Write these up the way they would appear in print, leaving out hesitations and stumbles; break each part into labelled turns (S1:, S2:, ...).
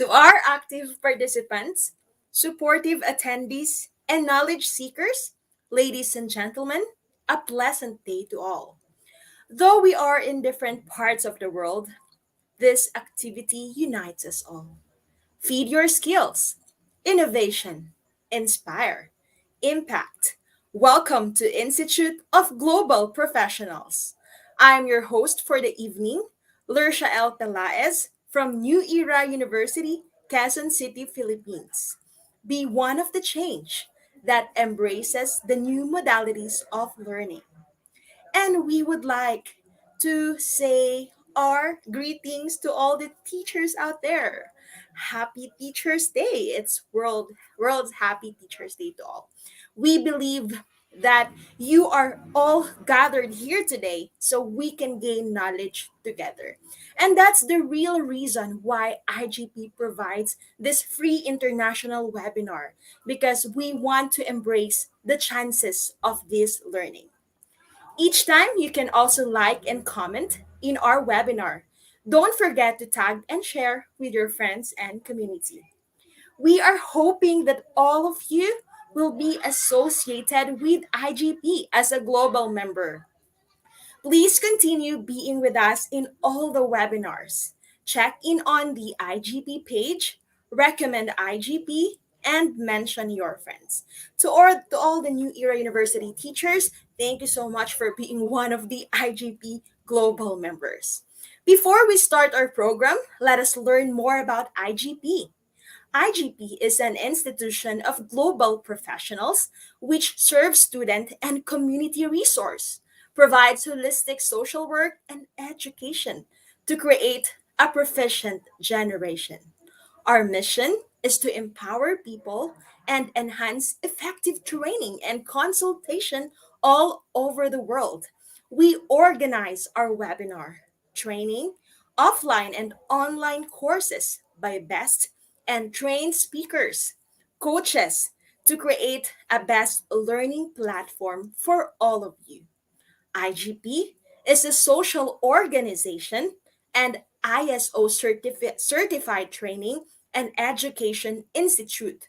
S1: To our active participants, supportive attendees, and knowledge seekers, ladies and gentlemen, a pleasant day to all. Though we are in different parts of the world, this activity unites us all. Feed your skills, innovation, inspire, impact. Welcome to Institute of Global Professionals. I'm your host for the evening, Lursha L. Pelaez from New Era University, Quezon City, Philippines. Be one of the change that embraces the new modalities of learning. And we would like to say our greetings to all the teachers out there. Happy Teachers Day. It's World's Happy Teachers Day to all. We believe that you are all gathered here today so we can gain knowledge together. And that's the real reason why IGP provides this free international webinar because we want to embrace the chances of this learning. Each time, you can also like and comment in our webinar. Don't forget to tag and share with your friends and community. We are hoping that all of you will be associated with IGP as a global member. Please continue being with us in all the webinars. Check in on the IGP page, recommend IGP, and mention your friends. To all the New Era University teachers, thank you so much for being one of the IGP Global members. Before we start our program, let us learn more about IGP. IGP is an institution of global professionals which serves student and community resource, provides holistic social work and education to create a proficient generation. Our mission is to empower people and enhance effective training and consultation all over the world. We organize our webinar, training, offline and online courses by best and trained speakers, coaches to create a best learning platform for all of you. IGP is a social organization and ISO certified training and education institute,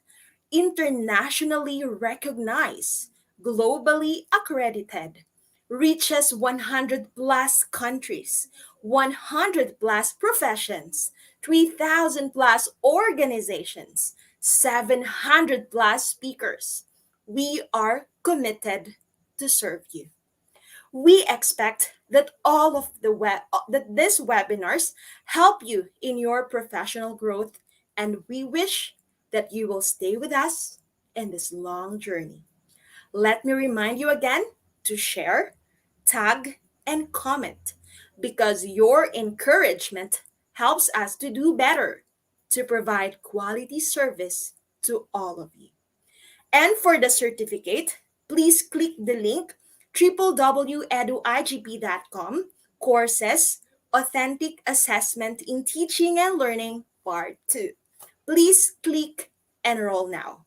S1: internationally recognized, globally accredited, reaches 100 plus countries, 100 plus professions, 3,000 plus organizations, 700 plus speakers. We are committed to serve you. We expect that that these webinars help you in your professional growth, and we wish that you will stay with us in this long journey. Let me remind you again to share, tag, and comment because your encouragement helps us to do better, to provide quality service to all of you. And for the certificate, please click the link www.eduigp.com courses Authentic Assessment in Teaching and Learning Part 2. Please click Enroll Now.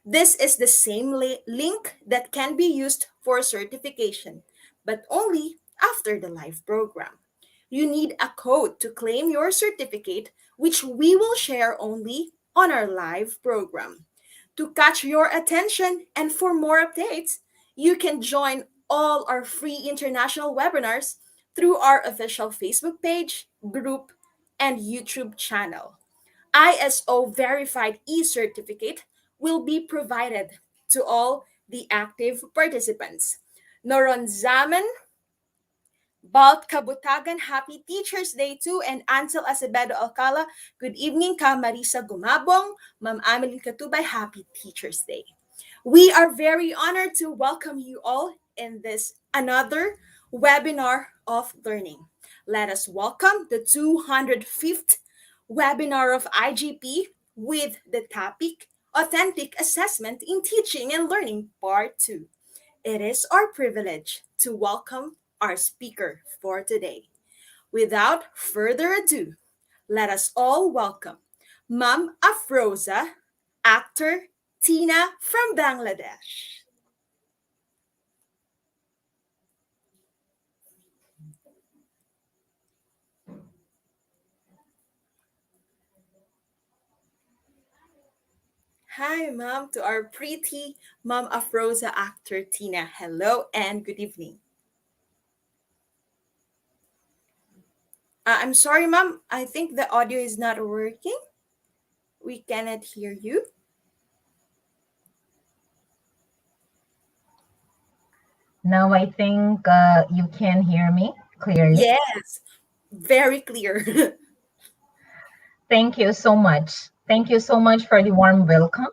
S1: This is the same link that can be used for certification, but only after the live program. You need a code to claim your certificate, which we will share only on our live program. To catch your attention and for more updates, you can join all our free international webinars through our official Facebook page, group, and YouTube channel. ISO verified e-certificate will be provided to all the active participants. Noronzaman Balt Kabutagan, happy Teacher's Day too, and Ansel Acevedo Alcala, good evening ka Marisa Gumabong, Ma'am Amelie Katubay, happy Teacher's Day. We are very honored to welcome you all in this another webinar of learning. Let us welcome the 205th webinar of IGP with the topic Authentic Assessment in Teaching and Learning Part 2. It is our privilege to welcome our speaker for today. Without further ado, let us all welcome Ma'am Afroza, actor Tina from Bangladesh. Hi, Mom, to our pretty Mom Afroza actor Tina. Hello and good evening. I'm sorry, Mom. I think the audio is not working. We cannot hear you.
S2: Now I think you can hear me clearly.
S1: Yes, very clear.
S2: Thank you so much. Thank you so much for the warm welcome.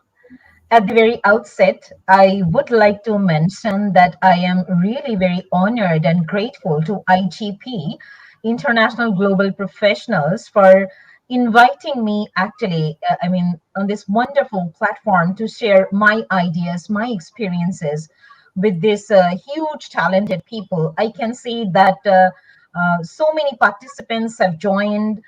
S2: At the very outset, I would like to mention that I am really very honored and grateful to IGP, International Global Professionals, for inviting me on this wonderful platform to share my ideas, my experiences with this huge talented people. I can see that so many participants have joined.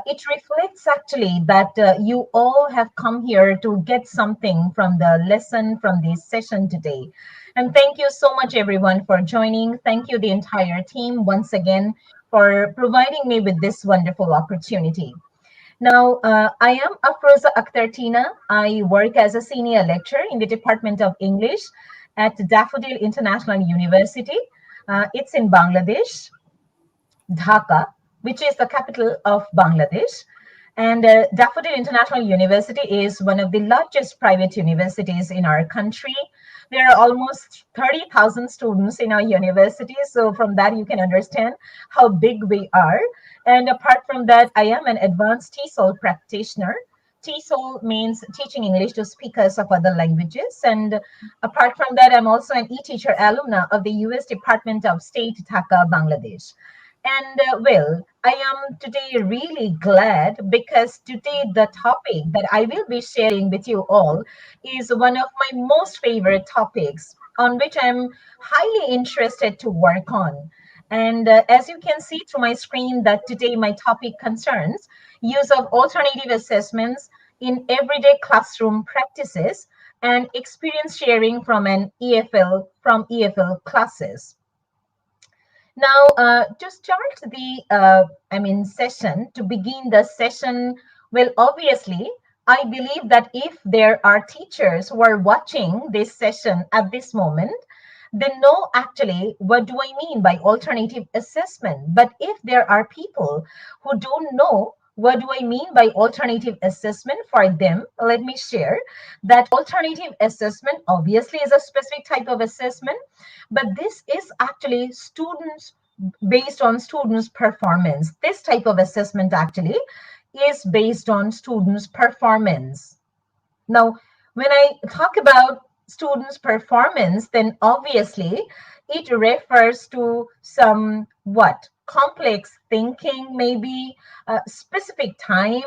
S2: It reflects actually that you all have come here to get something from the lesson from this session today. And thank you so much, everyone, for joining. Thank you, the entire team, once again, for providing me with this wonderful opportunity. Now, I am Afroza Akhtar Tina. I work as a senior lecturer in the Department of English at Daffodil International University. It's in Bangladesh. Dhaka, which is the capital of Bangladesh. And Daffodil International University is one of the largest private universities in our country. There are almost 30,000 students in our university. So, from that, you can understand how big we are. And apart from that, I am an advanced TESOL practitioner. TESOL means teaching English to speakers of other languages. And apart from that, I'm also an e-teacher alumna of the US Department of State, Dhaka, Bangladesh. And well, I am today really glad because today the topic that I will be sharing with you all is one of my most favorite topics on which I'm highly interested to work on. And as you can see through my screen, that today my topic concerns use of alternative assessments in everyday classroom practices and experience sharing from an EFL classes. Now, to start the session, to begin the session, well, obviously, I believe that if there are teachers who are watching this session at this moment, they know actually what do I mean by alternative assessment. But if there are people who don't know what do I mean by alternative assessment for them, let me share that alternative assessment obviously is a specific type of assessment, but this is actually students based on students performance. This type of assessment actually is based on students performance. Now, when I talk about students' performance, then obviously it refers to some what? Complex thinking, maybe specific time,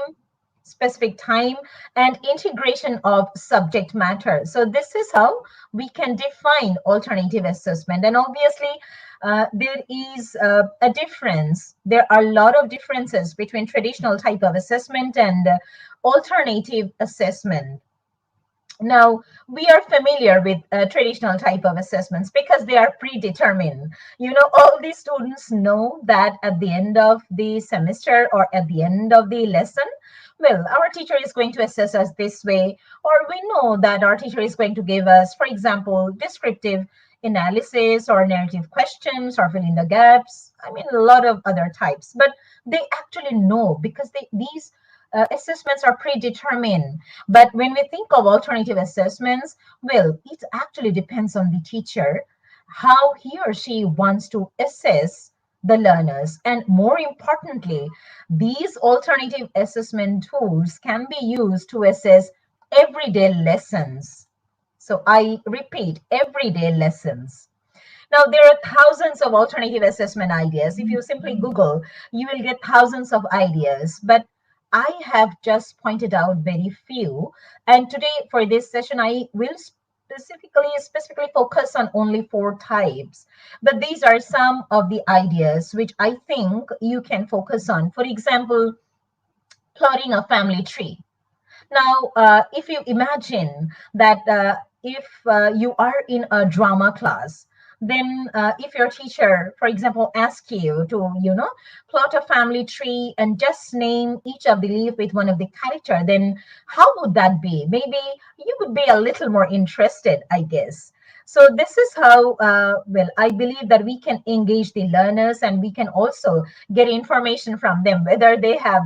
S2: and integration of subject matter. So this is how we can define alternative assessment. And obviously, there is a difference. There are a lot of differences between traditional type of assessment and alternative assessment. Now, we are familiar with traditional type of assessments because they are predetermined. You know, all these students know that at the end of the semester or at the end of the lesson, well, our teacher is going to assess us this way, or we know that our teacher is going to give us, for example, descriptive analysis or narrative questions or fill in the gaps. I mean, a lot of other types, but they actually know because these assessments are predetermined. But when we think of alternative assessments, well, it actually depends on the teacher, how he or she wants to assess the learners. And more importantly, these alternative assessment tools can be used to assess everyday lessons. So I repeat, everyday lessons. Now, there are thousands of alternative assessment ideas. If you simply Google, you will get thousands of ideas. But I have just pointed out very few. And today, for this session, I will specifically focus on only four types. But these are some of the ideas which I think you can focus on. For example, plotting a family tree. Now, if you imagine that if you are in a drama class, then if your teacher, for example, asks you to, plot a family tree and just name each of the leaf with one of the character, then how would that be? Maybe you would be a little more interested, I guess. So this is how, well, I believe that we can engage the learners, and we can also get information from them, whether they have,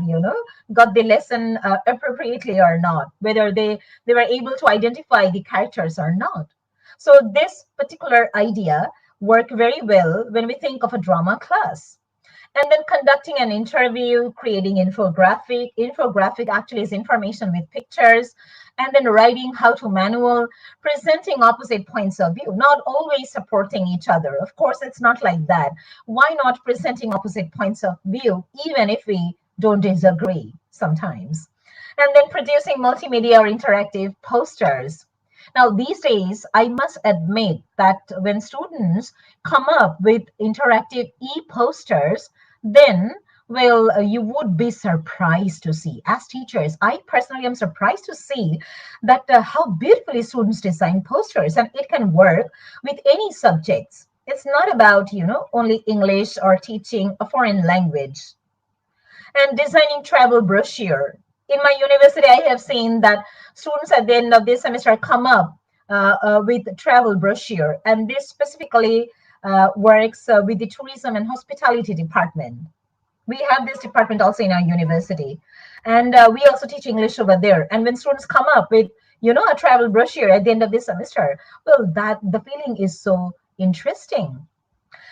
S2: got the lesson appropriately or not, whether they were able to identify the characters or not. So this particular idea work very well when we think of a drama class. And then conducting an interview, creating infographic actually is information with pictures, and then writing how to manual, presenting opposite points of view, not always supporting each other. Of course, it's not like that. Why not presenting opposite points of view, even if we don't disagree sometimes? And then producing multimedia or interactive posters. Now, these days, I must admit that when students come up with interactive e-posters, then, well, you would be surprised to see. As teachers, I personally am surprised to see that how beautifully students design posters, and it can work with any subjects. It's not about, only English or teaching a foreign language. And designing travel brochure. In my university, I have seen that students at the end of this semester come up with travel brochure, and this specifically works with the tourism and hospitality department. We have this department also in our university, and we also teach English over there. And when students come up with, a travel brochure at the end of this semester, well, that the feeling is so interesting.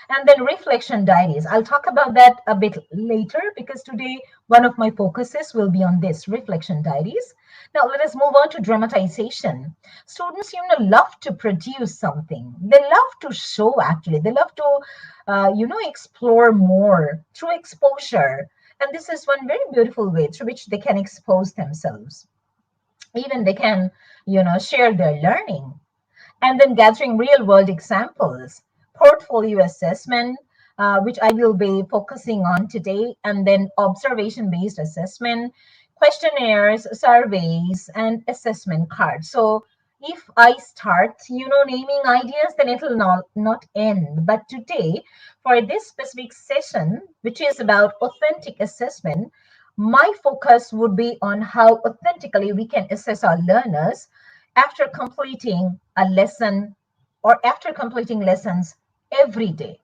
S2: And then reflection diaries. I'll talk about that a bit later, because today one of my focuses will be on this reflection diaries. Now let us move on to dramatization. Students, love to produce something. They love to show, actually. They love to, explore more through exposure. And this is one very beautiful way through which they can expose themselves. Even they can, share their learning. And then gathering real world examples, portfolio assessment, which I will be focusing on today, and then observation based assessment, questionnaires, surveys, and assessment cards. So if I start, naming ideas, then it will not end. But today, for this specific session, which is about authentic assessment, my focus would be on how authentically we can assess our learners after completing a lesson or after completing lessons every day.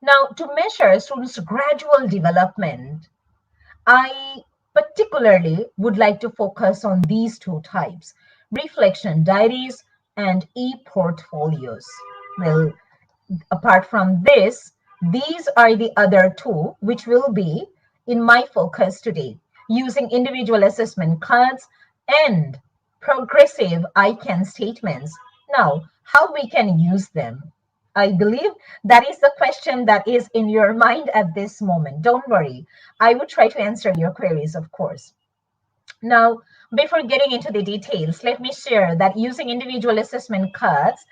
S2: Now, to measure students' gradual development, I particularly would like to focus on these two types: reflection diaries and e portfolios. Well, apart from this, these are the other two which will be in my focus today, using individual assessment cards and progressive I can statements. Now, how we can use them? I believe that is the question that is in your mind at this moment. Don't worry. I will try to answer your queries, of course. Now, before getting into the details, let me share that using individual assessment cards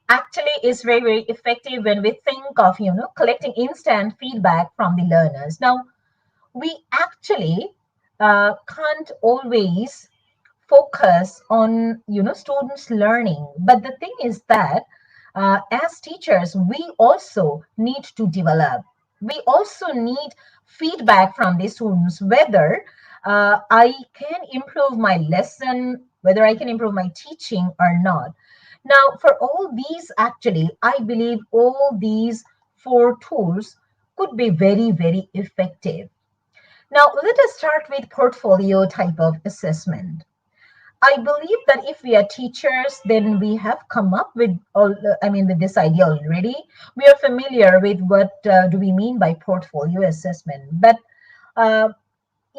S2: actually is very, very effective when we think of, collecting instant feedback from the learners. Now, we actually can't always focus on, students learning. But the thing is that as teachers, we also need to develop. We also need feedback from the students, whether I can improve my lesson, whether I can improve my teaching or not. Now, for all these, actually, I believe all these four tools could be very, very effective. Now, let us start with portfolio type of assessment. I believe that if we are teachers, then we have come up with with this idea already. We are familiar with what do we mean by portfolio assessment. But uh,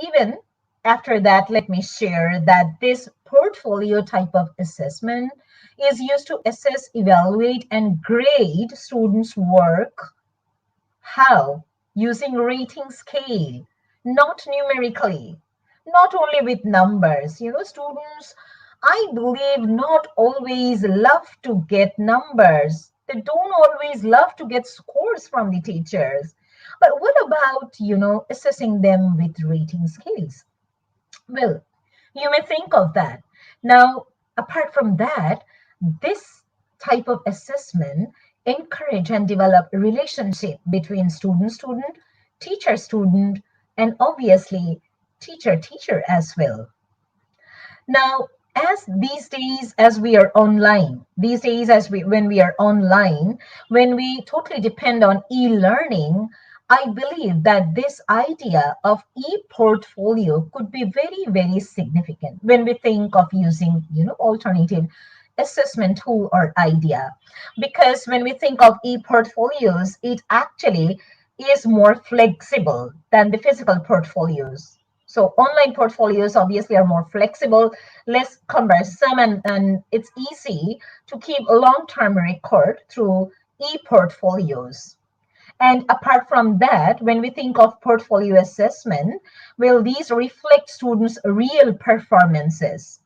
S2: even after that, let me share that this portfolio type of assessment is used to assess, evaluate, and grade students' work. How? Using rating scale, not numerically, not only with numbers. Students, I believe, not always love to get numbers. They don't always love to get scores from the teachers. But what about, assessing them with rating scales? Well, you may think of that. Now, apart from that, this type of assessment encourage and develop a relationship between student-student, teacher-student, and obviously teacher-teacher as well. Now, as these days, as we are online, these days, as we when we are online, when we totally depend on e-learning, I believe that this idea of e-portfolio could be very, very significant when we think of using, alternative assessment tool or idea. Because when we think of e-portfolios, it actually is more flexible than the physical portfolios. So online portfolios obviously are more flexible, less cumbersome, and it's easy to keep a long-term record through e-portfolios. And apart from that, when we think of portfolio assessment, will these reflect students' real performances,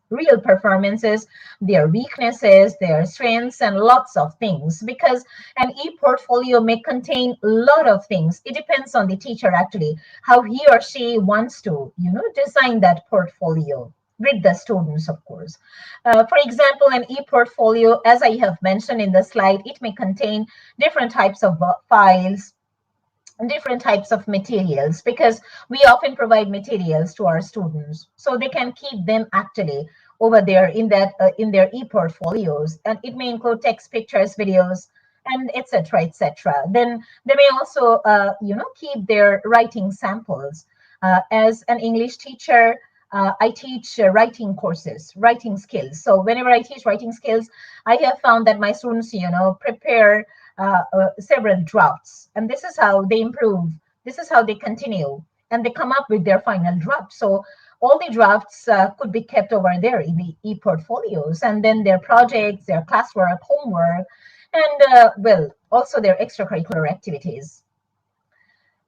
S2: their weaknesses, their strengths, and lots of things? Because an e-portfolio may contain a lot of things. It depends on the teacher actually, how he or she wants to, design that portfolio with the students, of course. For example, an e-portfolio, as I have mentioned in the slide, it may contain different types of files, different types of materials, because we often provide materials to our students so they can keep them actually over there in their e-portfolios, and it may include text, pictures, videos, and etc., etc. Then they may also keep their writing samples. As an English teacher, I teach writing courses, writing skills. So whenever I teach writing skills, I have found that my students, prepare several drafts, and this is how they improve. This is how they continue, and they come up with their final draft. So all the drafts could be kept over there in the e-portfolios, and then their projects, their classwork, homework, and well, also their extracurricular activities.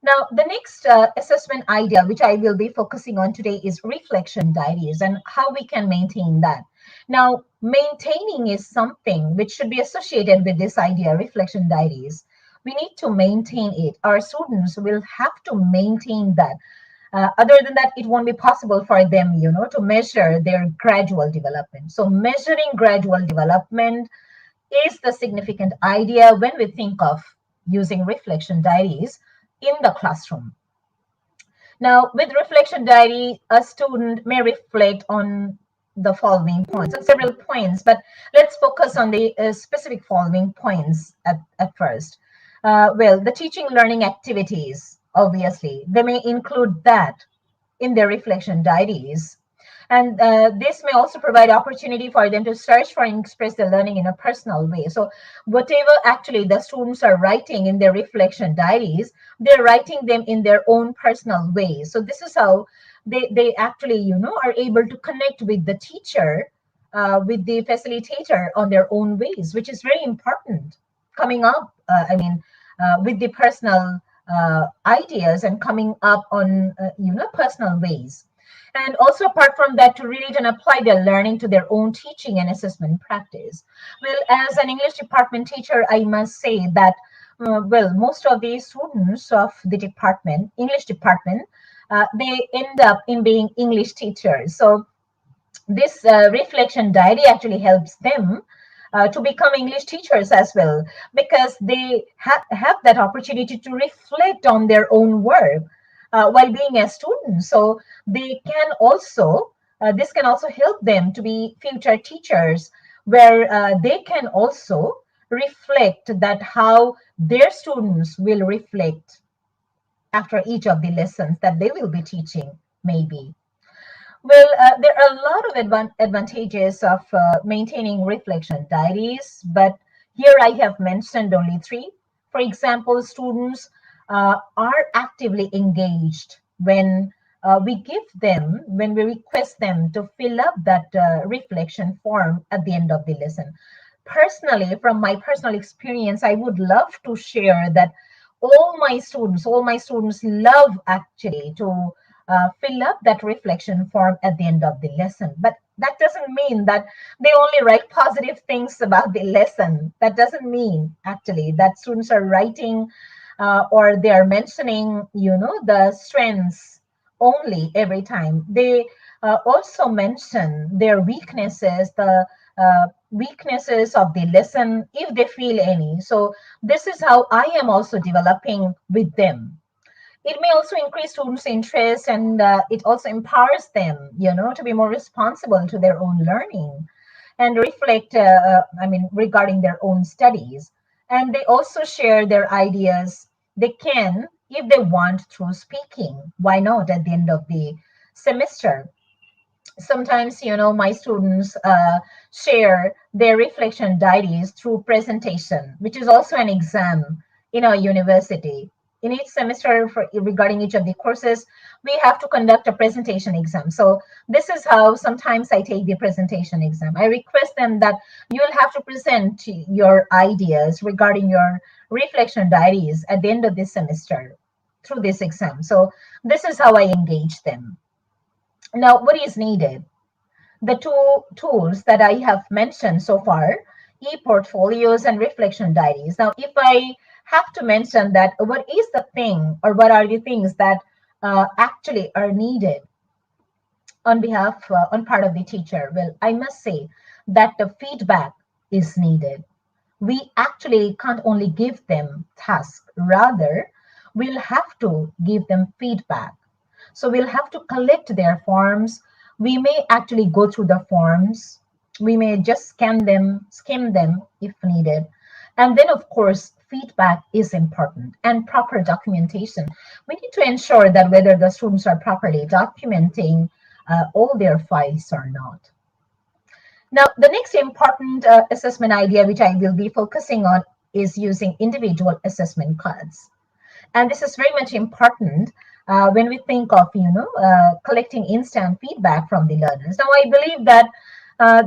S2: Now, the next assessment idea, which I will be focusing on today, is reflection diaries and how we can maintain that. Now, maintaining is something which should be associated with this idea, reflection diaries. We need to maintain it. Our students will have to maintain that. Other than that, it won't be possible for them, to measure their gradual development. So, measuring gradual development is the significant idea when we think of using reflection diaries in the classroom. Now, with reflection diary, a student may reflect on the following points, on several points, but let's focus on the specific following points at first. Well, the teaching learning activities, obviously, they may include that in their reflection diaries. And this may also provide opportunity for them to search for and express their learning in a personal way. So whatever actually the students are writing in their reflection diaries, they're writing them in their own personal way. So this is how they actually, are able to connect with the teacher, with the facilitator on their own ways, which is very important. Coming up, with the personal ideas and coming up on, personal ways. And also, apart from that, to relate and apply their learning to their own teaching and assessment practice. Well, as an English department teacher, I must say that, well, most of the students of the department, English department, they end up in being English teachers. So this reflection diary actually helps them to become English teachers as well, because they have that opportunity to reflect on their own work while being a student. So they can also, this can also help them to be future teachers, where they can also reflect that how their students will reflect after each of the lessons that they will be teaching, maybe. Well, there are a lot of advantages of maintaining reflection diaries, but here I have mentioned only three. For example, students are actively engaged when when we request them to fill up that reflection form at the end of the lesson. Personally, from my personal experience, I would love to share that all my students love actually to fill up that reflection form at the end of the lesson. But that doesn't mean that they only write positive things about the lesson. That doesn't mean actually that students are writing or they are mentioning, the strengths only every time. They also mention their weaknesses, the weaknesses of the lesson if they feel any. So this is how I am also developing with them. It may also increase students' interest, and it also empowers them, to be more responsible to their own learning and reflect, regarding their own studies. And they also share their ideas. They can, if they want, through speaking. Why not at the end of the semester? Sometimes, my students share their reflection diaries through presentation, which is also an exam in our university. In each semester, regarding each of the courses, we have to conduct a presentation exam. So this is how sometimes I take the presentation exam. I request them that you will have to present your ideas regarding your reflection diaries at the end of this semester through this exam. So this is how I engage them. Now, what is needed? The two tools that I have mentioned so far, e-portfolios and reflection diaries. Now, if I have to mention that, what is the thing or what are the things that actually are needed on part of the teacher? Well, I must say that the feedback is needed. We actually can't only give them tasks, rather, we'll have to give them feedback. So we'll have to collect their forms. We may actually go through the forms. We may just skim them if needed. And then, of course, feedback is important and proper documentation. We need to ensure that whether the students are properly documenting all their files or not. Now, the next important assessment idea, which I will be focusing on, is using individual assessment cards. And this is very much important when we think of, collecting instant feedback from the learners. Now, I believe that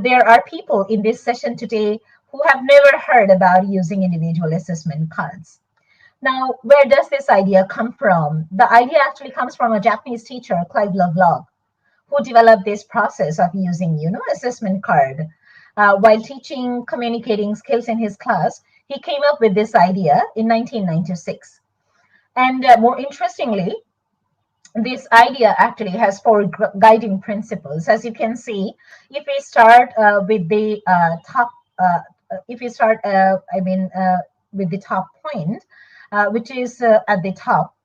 S2: there are people in this session today who have never heard about using individual assessment cards. Now, where does this idea come from? The idea actually comes from a Japanese teacher, Clive Lovelock, who developed this process of using, assessment card. While teaching communicating skills in his class, he came up with this idea in 1996. And more interestingly, this idea actually has four guiding principles. As you can see, if we start with the top, if we start, with the top point, which is at the top,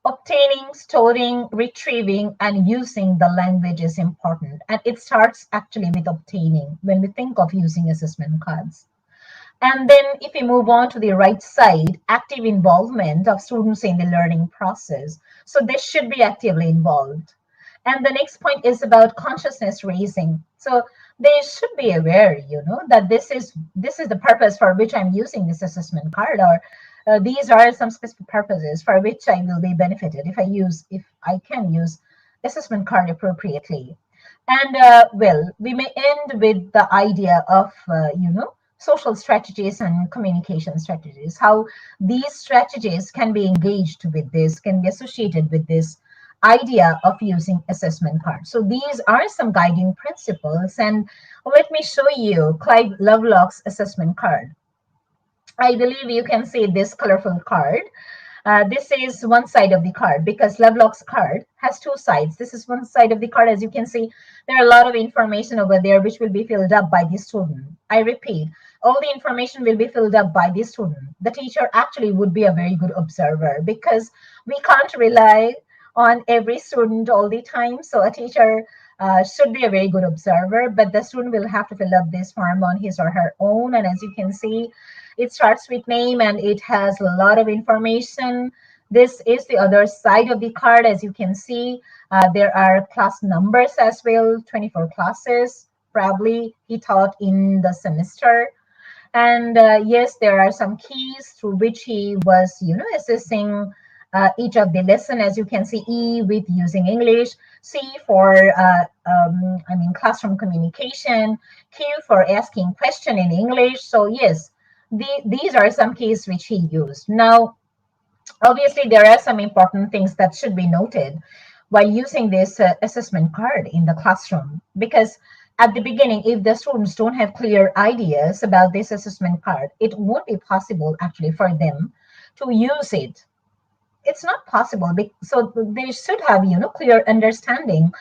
S2: obtaining, storing, retrieving, and using the language is important. And it starts actually with obtaining when we think of using assessment cards. And then if we move on to the right side, active involvement of students in the learning process. So they should be actively involved. And the next point is about consciousness raising. So they should be aware, that this is the purpose for which I'm using this assessment card, or these are some specific purposes for which I will be benefited if I can use assessment card appropriately. And we may end with the idea of, social strategies and communication strategies, how these strategies can be engaged with this, can be associated with this idea of using assessment cards. So these are some guiding principles. And let me show you Clive Lovelock's assessment card. I believe you can see this colorful card. This is one side of the card because Lovelock's card has two sides. This is one side of the card. As you can see, there are a lot of information over there which will be filled up by the student. I repeat, all the information will be filled up by the student. The teacher actually would be a very good observer because we can't rely on every student all the time. So a teacher should be a very good observer, but the student will have to fill up this form on his or her own. And as you can see, it starts with name and it has a lot of information. This is the other side of the card. As you can see, there are class numbers as well, 24 classes, probably he taught in the semester. And yes, there are some keys through which he was, assessing each of the lesson. As you can see, E with using English, C for, classroom communication, Q for asking question in English. So yes, these are some keys which he used. Now, obviously, there are some important things that should be noted while using this assessment card in the classroom, because at the beginning, if the students don't have clear ideas about this assessment card, it won't be possible actually for them to use it. It's not possible. So they should have, clear understanding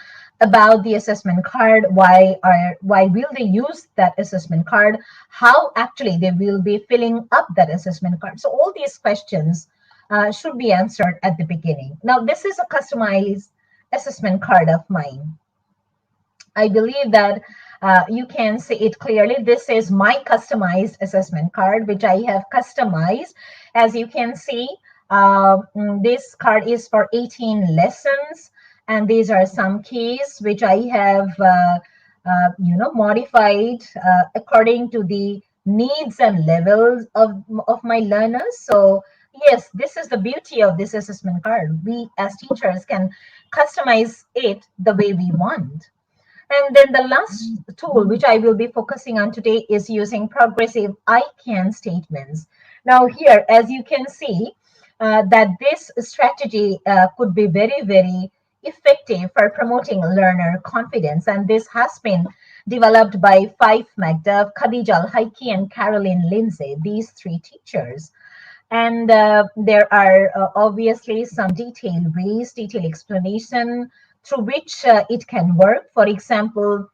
S2: about the assessment card, why will they use that assessment card, how actually they will be filling up that assessment card. So all these questions should be answered at the beginning. Now, this is a customized assessment card of mine. I believe that you can see it clearly. This is my customized assessment card, which I have customized. As you can see, this card is for 18 lessons, and these are some keys which I have, modified according to the needs and levels of my learners. So yes, this is the beauty of this assessment card. We as teachers can customize it the way we want. And then the last tool, which I will be focusing on today, is using progressive I can statements. Now, here, as you can see, that this strategy could be very, very effective for promoting learner confidence. And this has been developed by Fife McDuff, Khadija Al-Haiki, and Caroline Lindsay, these three teachers. And there are obviously some detailed ways, detailed explanation through which it can work. For example,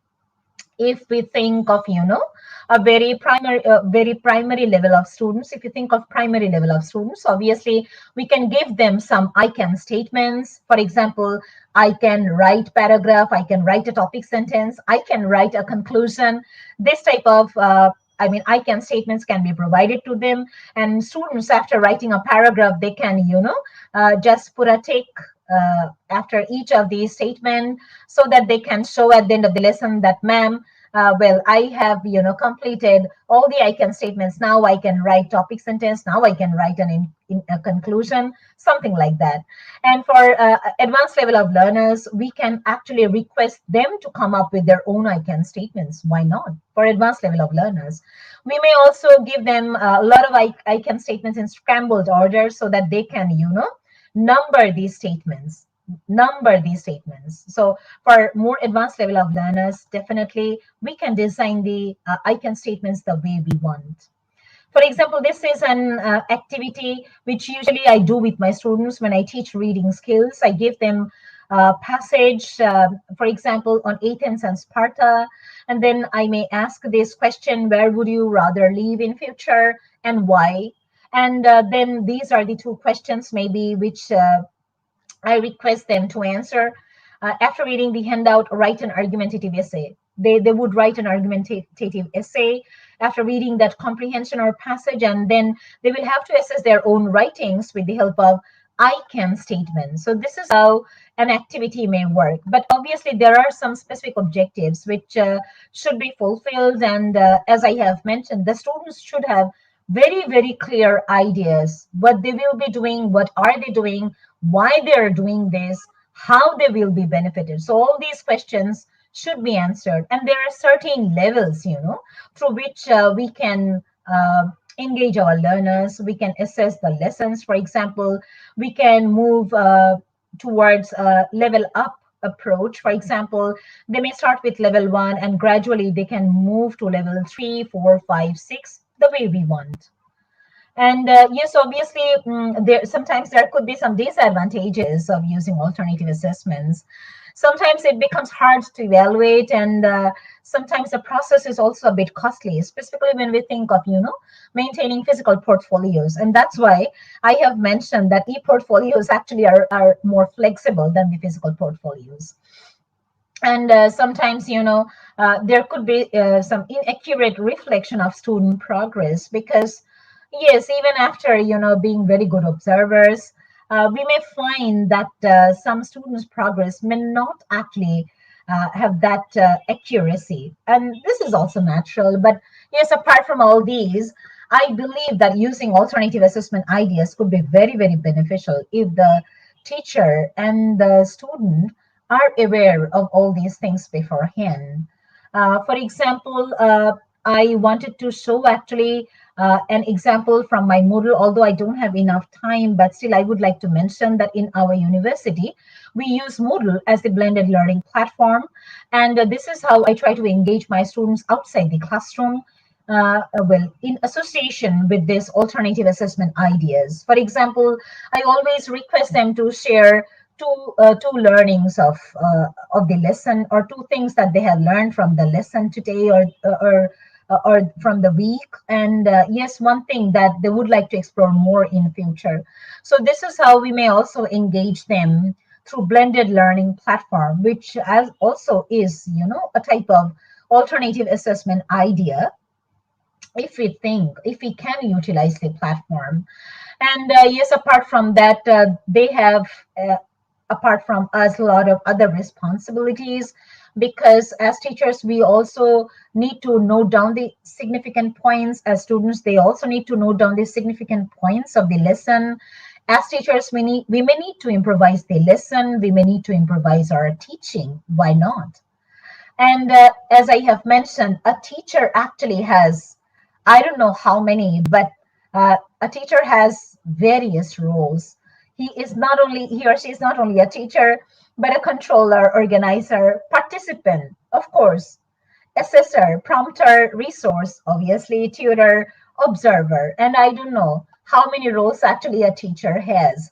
S2: if we think of a very primary level of students, if you think of primary level of students, obviously we can give them some I can statements. For example, I can write paragraph, I can write a topic sentence, I can write a conclusion. This type of I can statements can be provided to them, and students, after writing a paragraph, they can just put a tick after each of these statements, so that they can show at the end of the lesson that, ma'am, well, I have completed all the I can statements. Now I can write topic sentence. Now I can write in a conclusion, something like that. And for advanced level of learners, we can actually request them to come up with their own I can statements. Why not? For advanced level of learners, we may also give them a lot of I can statements in scrambled order, so that they can number these statements so for more advanced level of learners, definitely we can design the I can statements the way we want. For example, this is an activity which usually I do with my students when I teach reading skills. I give them a passage, for example, on Athens and Sparta, and then I may ask this question: where would you rather live in future, and why? And then these are the two questions maybe which I request them to answer. After reading the handout, write an argumentative essay. They would write an argumentative essay after reading that comprehension or passage, and then they will have to assess their own writings with the help of I can statements. So this is how an activity may work. But obviously, there are some specific objectives which should be fulfilled. And as I have mentioned, the students should have very, very clear ideas what they will be doing, what are they doing, why they are doing this, how they will be benefited. So all these questions should be answered. And there are certain levels, through which we can engage our learners. We can assess the lessons. For example, we can move towards a level up approach. For example, they may start with level 1 and gradually they can move to level 3, 4, 5, 6, the way we want. And yes, obviously, sometimes there could be some disadvantages of using alternative assessments. Sometimes it becomes hard to evaluate, and sometimes the process is also a bit costly, specifically when we think of maintaining physical portfolios. And that's why I have mentioned that e-portfolios actually are more flexible than the physical portfolios. And sometimes there could be some inaccurate reflection of student progress, because yes, even after being very good observers, we may find that some students' progress may not actually have that accuracy, and this is also natural. But yes, apart from all these, I believe that using alternative assessment ideas could be very, very beneficial if the teacher and the student are aware of all these things beforehand. For example, I wanted to show actually an example from my Moodle, although I don't have enough time, but still I would like to mention that in our university, we use Moodle as the blended learning platform. And this is how I try to engage my students outside the classroom, well, in association with this alternative assessment ideas. For example, I always request them to share two learnings of the lesson, or two things that they have learned from the lesson today, or from the week, and yes, one thing that they would like to explore more in future. So this is how we may also engage them through blended learning platform, which as also is, a type of alternative assessment idea, if we can utilize the platform. And yes, apart from that, they have, uh, apart from us, a lot of other responsibilities, because as teachers, we also need to note down the significant points. As students, they also need to note down the significant points of the lesson. As teachers, we may need to improvise the lesson, we may need to improvise our teaching. Why not? And as I have mentioned, a teacher actually has, I don't know how many, but a teacher has various roles. He or she is not only a teacher, but a controller, organizer, participant, of course, assessor, prompter, resource, obviously, tutor, observer. And I don't know how many roles actually a teacher has.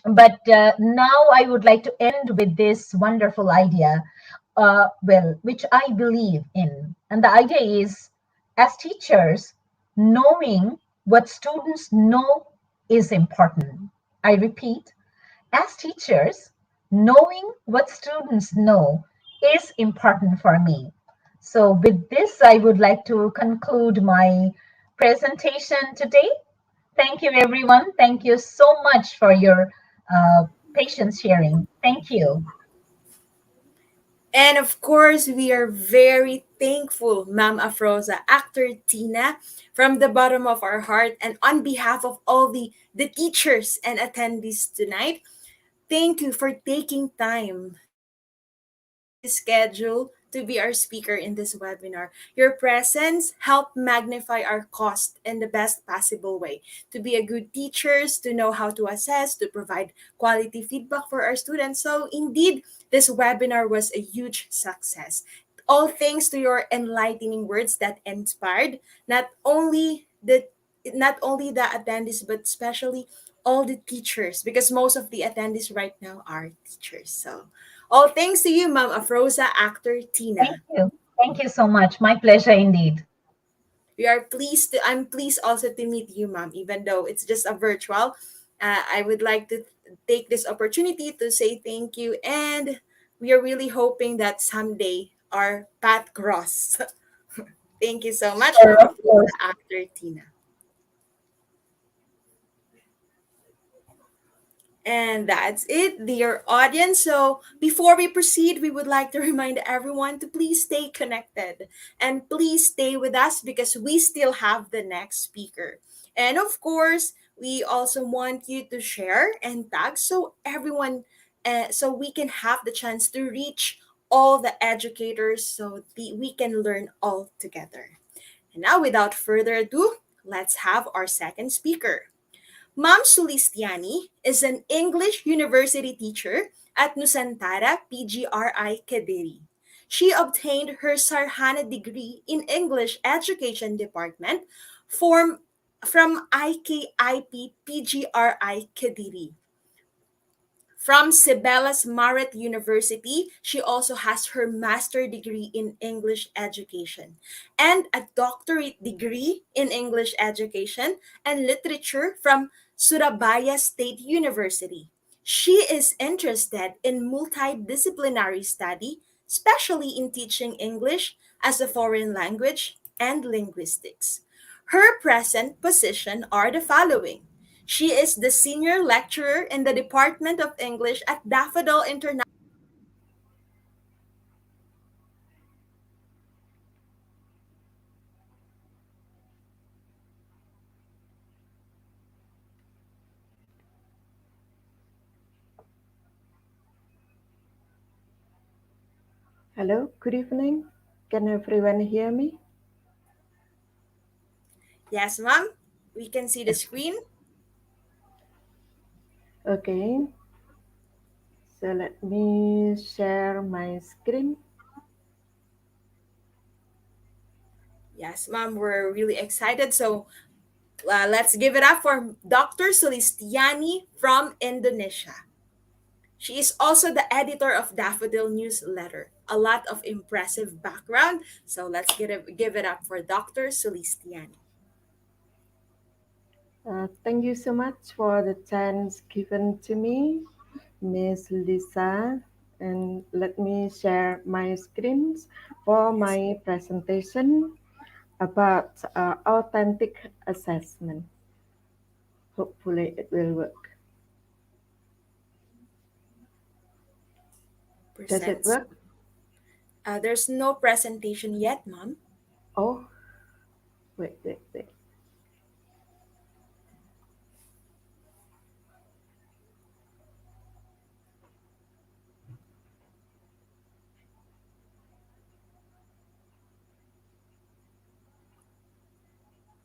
S2: But now I would like to end with this wonderful idea, which I believe in. And the idea is, as teachers, knowing what students know is important. I repeat, as teachers, knowing what students know is important for me. So, with this, I would like to conclude my presentation today. Thank you, everyone. Thank you so much for your uh, patience sharing. Thank you.
S1: And of course, we are very thankful, Ma'am Afroza, actor Tina, from the bottom of our heart, and on behalf of all the teachers and attendees tonight. Thank you for taking time out of your busy schedule to be our speaker in this webinar. Your presence helped magnify our cost in the best possible way. To be a good teachers, to know how to assess, to provide quality feedback for our students. So indeed, this webinar was a huge success. All thanks to your enlightening words that inspired not only the attendees but especially all the teachers, because most of the attendees right now are teachers. So all thanks to you, Ma'am Afroza, actor
S2: Thank
S1: Tina.
S2: you. Thank you so much. My pleasure indeed.
S1: I'm pleased also to meet you, Ma'am, even though it's just a virtual. I would like to take this opportunity to say thank you, and we are really hoping that someday our path cross. Thank you so much,
S2: Sure,
S1: Ma'am
S2: of
S1: Afroza,
S2: course.
S1: actor Tina. And that's it, dear audience. So, before we proceed, we would like to remind everyone to please stay connected and please stay with us because we still have the next speaker. And of course, we also want you to share and tag so so we can have the chance to reach all the educators so we can learn all together. And now, without further ado, let's have our second speaker. Ma'am Sulistiani is an English university teacher at Nusantara PGRI Kediri. She obtained her Sarhana degree in English Education Department from, from IKIP PGRI Kediri. From Sibella's Maret University, she also has her master degree in English education and a doctorate degree in English education and literature from Surabaya State University. She is interested in multidisciplinary study, especially in teaching English as a foreign language and linguistics. Her present position are the following. She is the senior lecturer in the Department of English at Daffodil International.
S3: Hello, good evening. Can everyone hear me?
S1: Yes, ma'am. We can see the screen.
S3: Okay, so let me share my screen.
S1: Yes, ma'am. We're really excited. So let's give it up for Dr. Sulistiani from Indonesia. She is also the editor of Daffodil Newsletter. A lot of impressive background. So let's give it up for Dr. Solistiani.
S3: Thank you so much for the chance given to me, Miss Lisa. And let me share my screens for
S1: Yes.
S3: my presentation about authentic assessment. Hopefully, it will work. Does it
S1: Presents.
S3: work?
S1: There's no presentation yet, Mom.
S3: Oh, wait.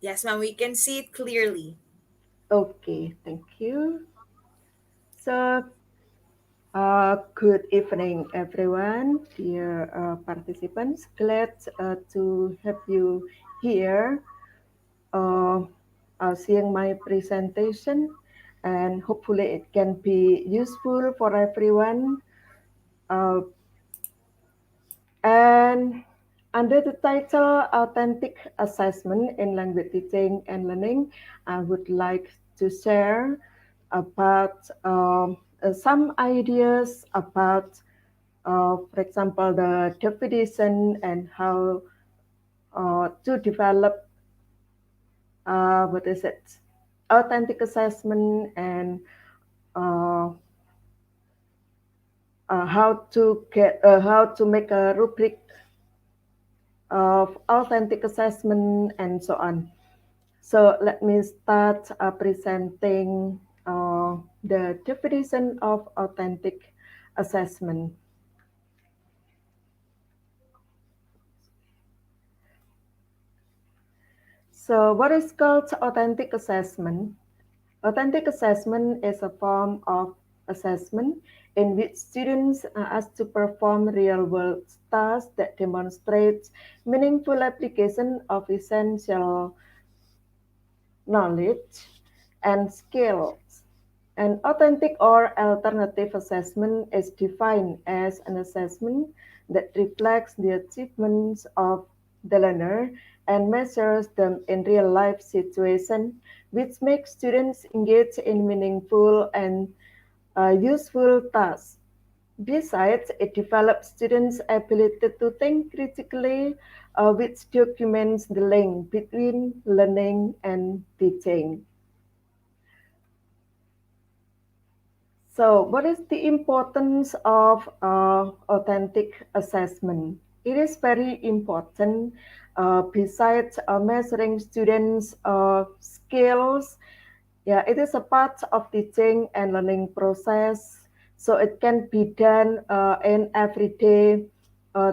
S1: Yes, Mom, we can see it clearly.
S3: Okay, thank you. So, good evening, everyone, dear participants. Glad to have you here, uh, seeing my presentation, and hopefully it can be useful for everyone. Uh, and under the title Authentic Assessment in Language Teaching and Learning, I would like to share about some ideas about, for example, the definition and how to develop, what is it, authentic assessment, and uh, how to make a rubric of authentic assessment and so on. So let me start presenting the definition of authentic assessment. So what is called authentic assessment? Authentic assessment is a form of assessment in which students are asked to perform real-world tasks that demonstrate meaningful application of essential knowledge and skills. An authentic or alternative assessment is defined as an assessment that reflects the achievements of the learner and measures them in real life situations, which makes students engage in meaningful and useful tasks. Besides, it develops students' ability to think critically, which documents the link between learning and teaching. So, what is the importance of authentic assessment? It is very important. Besides measuring students' skills, yeah, it is a part of teaching and learning process. So it can be done in everyday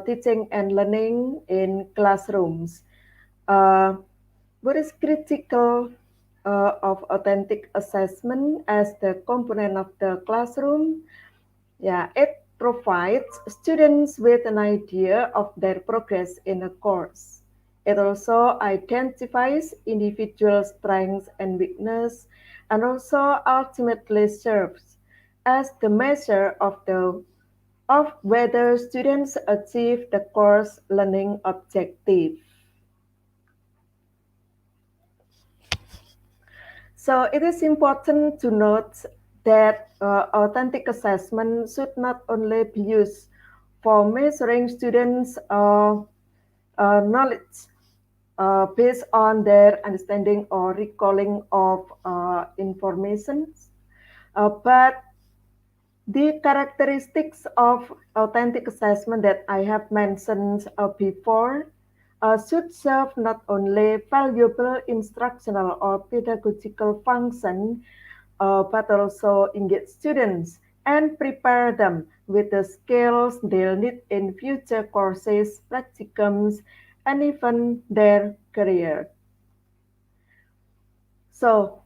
S3: teaching and learning in classrooms. Uh, what is critical of authentic assessment as the component of the classroom? Yeah, it provides students with an idea of their progress in a course. It also identifies individual strengths and weakness, and also ultimately serves as the measure of whether students achieve the course learning objective. So it is important to note that authentic assessment should not only be used for measuring students' knowledge based on their understanding or recalling of information, but the characteristics of authentic assessment that I have mentioned before should serve not only valuable instructional or pedagogical function, but also engage students and prepare them with the skills they'll need in future courses, practicums, and even their career. So,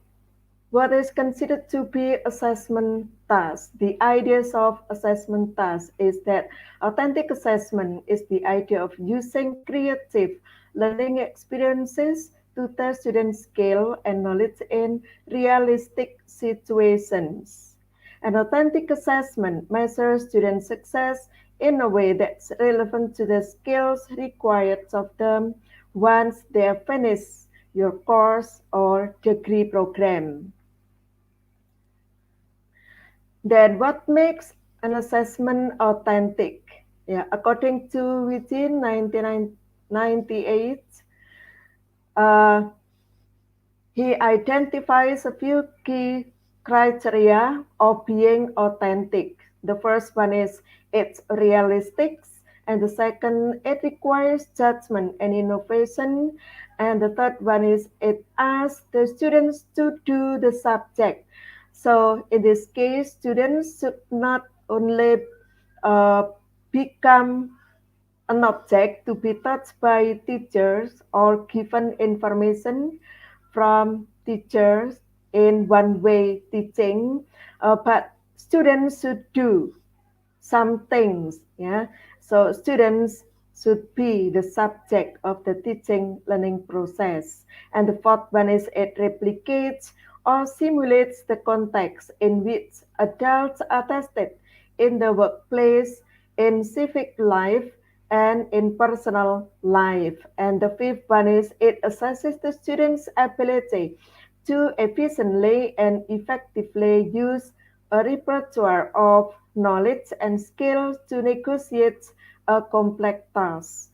S3: what is considered to be assessment task? The ideas of assessment task is that authentic assessment is the idea of using creative learning experiences to test students' skill and knowledge in realistic situations. An authentic assessment measures student success in a way that's relevant to the skills required of them once they have finished your course or degree program. Then what makes an assessment authentic? Yeah, according to within 1998, uh, he identifies a few key criteria of being authentic. The first one is it's realistic, and the second, it requires judgment and innovation, and the third one is it asks the students to do the subject. So in this case, students should not only uh, become an object to be touched by teachers or given information from teachers in one way teaching, but students should do some things. Yeah, so students should be the subject of the teaching learning process. And the fourth one is it replicates or simulates the context in which adults are tested in the workplace, in civic life, and in personal life. And the fifth one is it assesses the student's ability to efficiently and effectively use a repertoire of knowledge and skills to negotiate a complex task.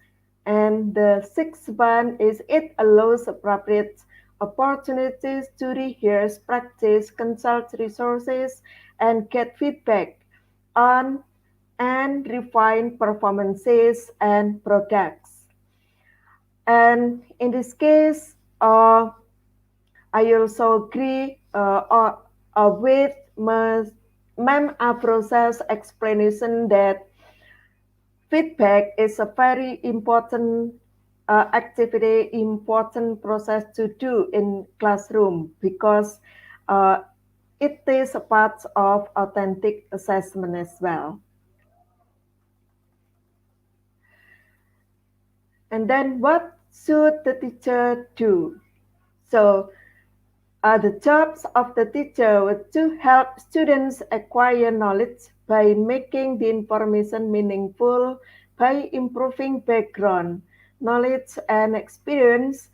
S3: And the sixth one is it allows appropriate opportunities to rehearse, practice, consult resources, and get feedback on and refine performances and products. And in this case, I also agree with Ma'am Afrosa's explanation that feedback is a very important activity, important process to do in classroom because uh, it is a part of authentic assessment as well. And then what should the teacher do? So the jobs of the teacher were to help students acquire knowledge by making the information meaningful, by improving background, knowledge and experience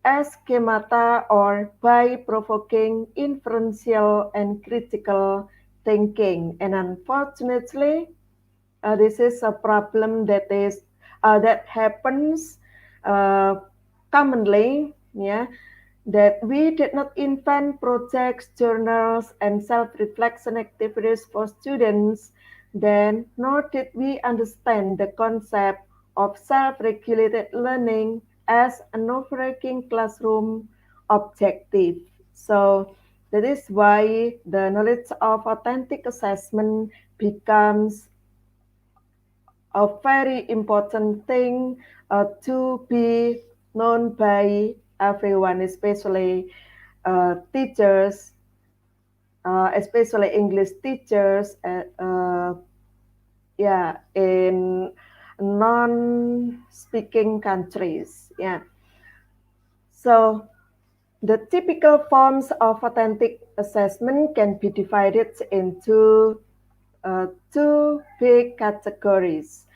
S3: as schemata, or by provoking inferential and critical thinking. And unfortunately, this is a problem that happens uh, commonly. Yeah, that we did not invent projects, journals, and self-reflection activities for students, then nor did we understand the concept of self-regulated learning as an overarching classroom objective. So that is why the knowledge of authentic assessment becomes a very important thing to be known by everyone, especially teachers, especially English teachers, yeah, in non-speaking countries. Yeah. So the typical forms of authentic assessment can be divided into two big categories.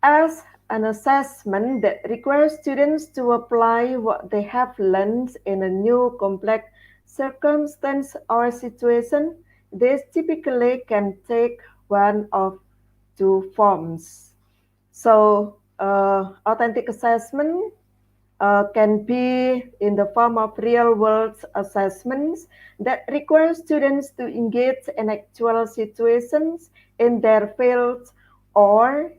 S3: As an assessment that requires students to apply what they have learned in a new complex circumstance or situation, this typically can take one of two forms. So, authentic assessment can be in the form of real world assessments that require students to engage in actual situations in their fields, or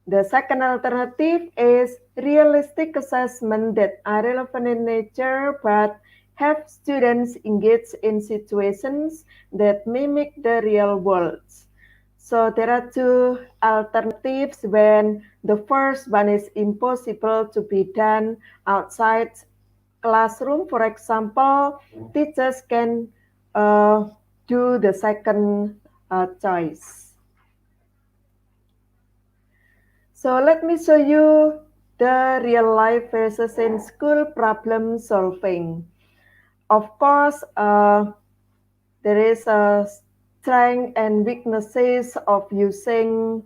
S3: the second alternative is realistic assessment that are relevant in nature but have students engage in situations that mimic the real world. So there are two alternatives when the first one is impossible to be done outside classroom. For example, teachers can do the second choice. So let me show you the real life versus in school problem solving. Of course, there is a strengths and weaknesses of using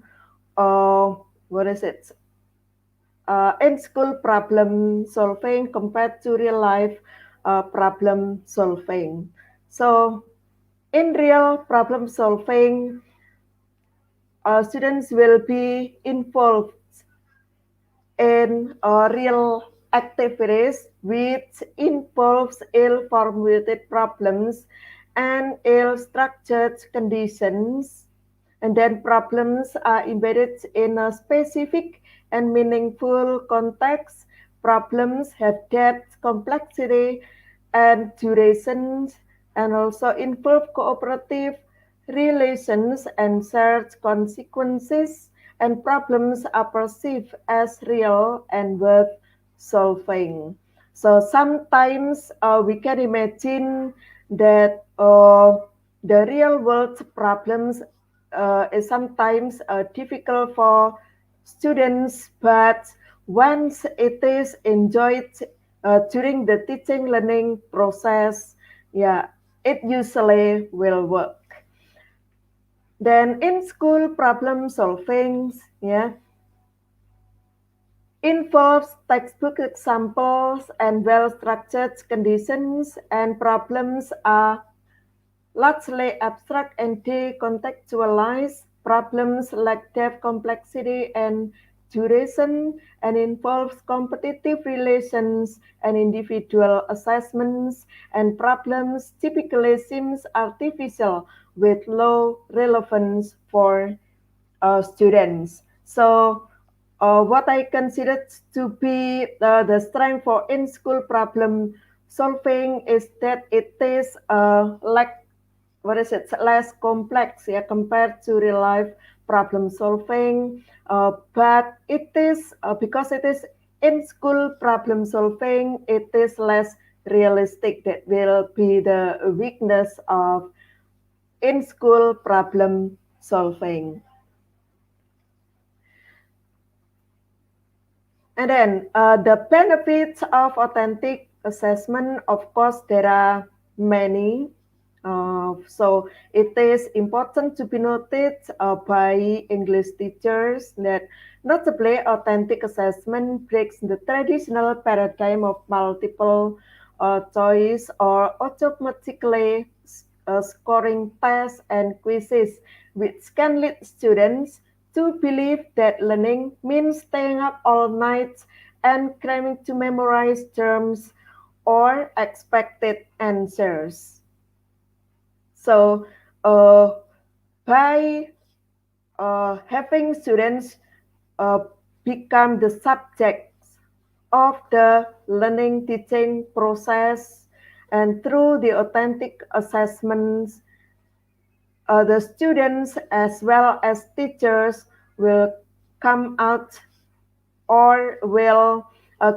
S3: uh, what is it in school problem solving compared to real life problem solving. So in real problem solving, students will be involved in real activities which involves ill-formulated problems and ill-structured conditions. And then problems are embedded in a specific and meaningful context. Problems have depth, complexity, and duration, and also involve cooperative relations and shared consequences, and problems are perceived as real and worth solving. So sometimes we can imagine that the real world problems is sometimes difficult for students, but once it is enjoyed during the teaching learning process, yeah, it usually will work. Then in school problem solving, yeah, involves textbook examples and well-structured conditions, and problems are largely abstract and decontextualized. Problems lack depth, complexity, and duration, and involves competitive relations and individual assessments, and problems typically seems artificial with low relevance for students. So what I consider to be the strength for in-school problem solving is that it is like what is it less complex, yeah, compared to real life problem solving, but it is because it is in school problem solving, it is less realistic. That will be the weakness of in school problem solving. And then the benefits of authentic assessment, of course, there are many. So it is important to be noted by English teachers that notably authentic assessment breaks the traditional paradigm of multiple choice or automatically scoring tests and quizzes, which can lead students to believe that learning means staying up all night and cramming to memorize terms or expected answers. So, by having students uh, become the subjects of the learning teaching process, and through the authentic assessments, the students as well as teachers will come out or will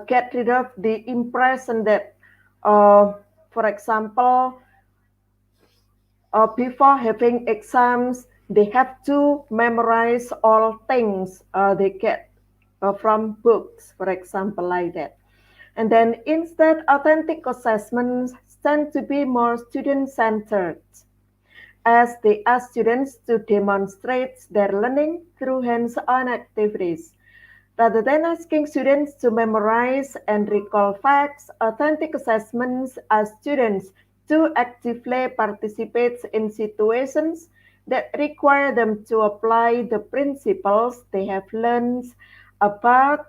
S3: get rid of the impression that, uh, for example, before having exams, they have to memorize all things they get from books, for example, like that. And then instead, authentic assessments tend to be more student-centered, as they ask students to demonstrate their learning through hands-on activities. Rather than asking students to memorize and recall facts, authentic assessments ask students to actively participate in situations that require them to apply the principles they have learned about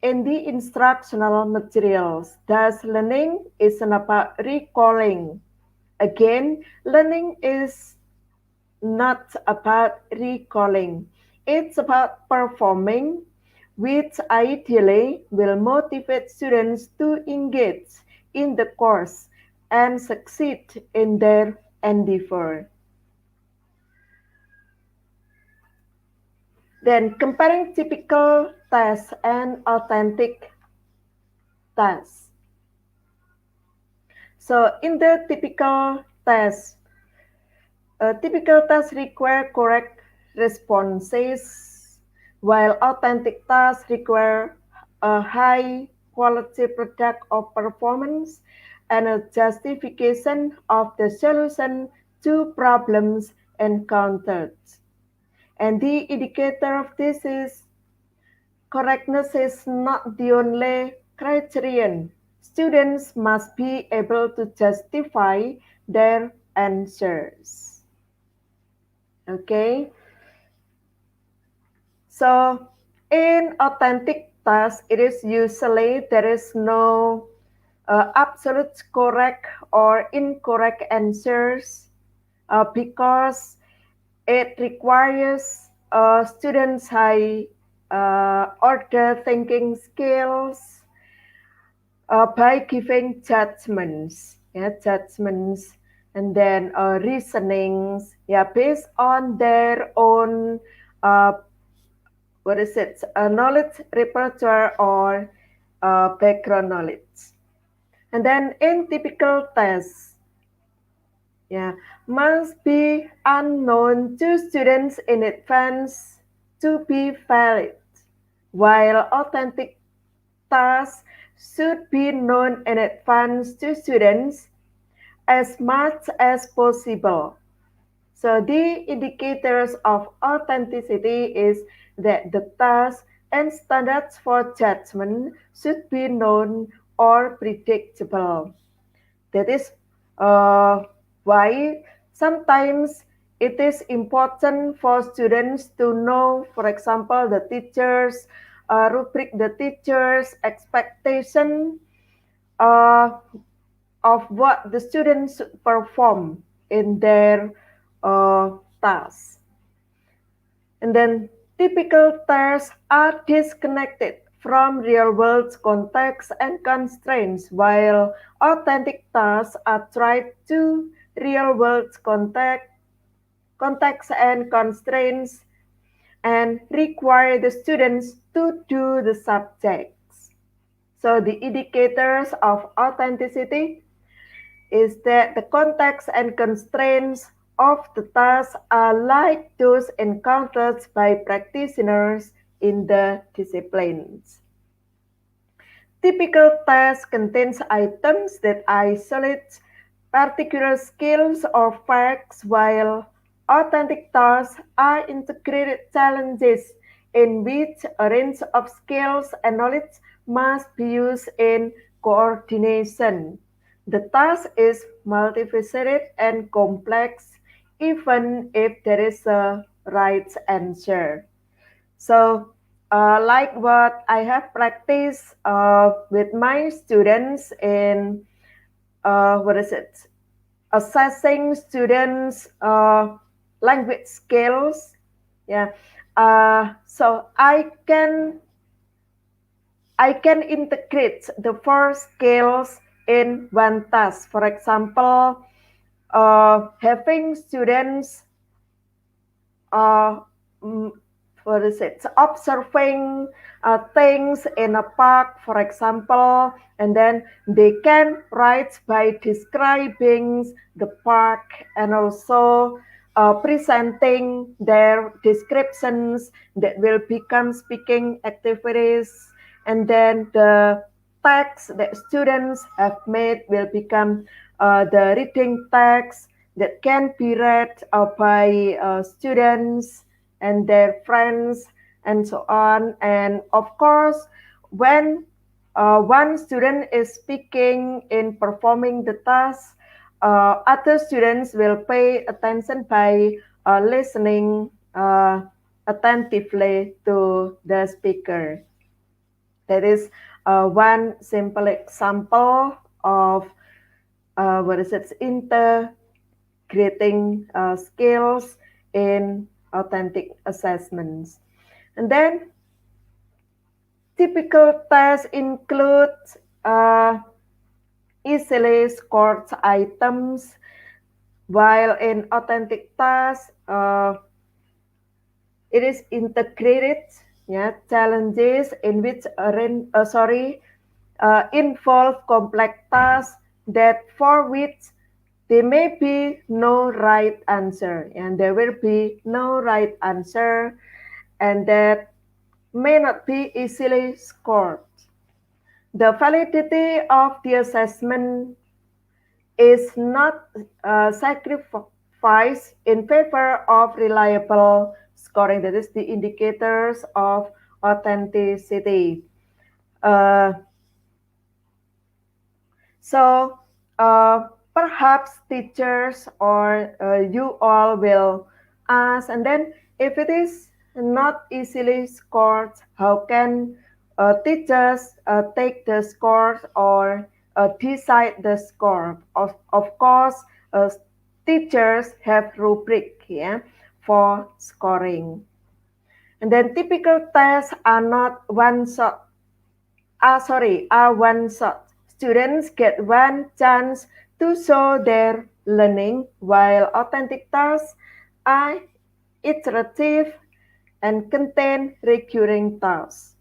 S3: in the instructional materials. Thus, learning isn't about recalling. Again, learning is not about recalling. It's about performing, which ideally will motivate students to engage in the course and succeed in their endeavor. Then comparing typical tests and authentic tests. So in the typical tests require correct responses, while authentic tasks require a high quality product of performance and a justification of the solution to problems encountered. And the indicator of this is correctness is not the only criterion. Students must be able to justify their answers. Okay, so in authentic task, it is usually there is no absolute correct or incorrect answers because it requires students high order thinking skills by giving judgments, yeah, judgments, and then reasonings, yeah, based on their own uh, what is it, knowledge repertoire or background knowledge. And then in typical tests, yeah, must be unknown to students in advance to be valid, while authentic tasks should be known in advance to students as much as possible. So the indicators of authenticity is that the tasks and standards for judgment should be known or predictable. That is why sometimes it is important for students to know, for example, the teachers' rubric, the teachers' expectation uh, of what the students perform in their tasks. And then typical tasks are disconnected from real-world context and constraints, while authentic tasks are tied to real-world context and constraints and require the students to do the subjects. So the indicators of authenticity is that the context and constraints of the task are like those encountered by practitioners in the disciplines. Typical task contains items that isolate particular skills or facts, while authentic tasks are integrated challenges in which a range of skills and knowledge must be used in coordination. The task is multifaceted and complex, even if there is a right answer. So, like what I have practiced with my students in what is it? Assessing students' language skills. Yeah. So I can integrate the four skills in one task. For example, having students uh, mm, what is it? Observing things in a park, for example, and then they can write by describing the park and also presenting their descriptions that will become speaking activities, and then the text that students have made will become the reading text that can be read by students and their friends and so on. And of course, when one student is speaking in performing the task, other students will pay attention by listening attentively to the speaker. That is one simple example of what is it, integrating skills in authentic assessments. And then typical tests include uh, easily scored items, while in authentic tasks, it is integrated, yeah, challenges in which involve complex tasks that for which there may be no right answer, and there will be no right answer, and that may not be easily scored. The validity of the assessment is not sacrificed fights in favor of reliable scoring. That is the indicators of authenticity. Uh, So perhaps teachers or you all will ask, and then if it is not easily scored, how can teachers take the scores or decide the score? Of course, teachers have rubric, yeah, for scoring. And then typical tests are not one shot are one shot. Students get one chance to show their learning, while authentic tasks are iterative and contain recurring tasks.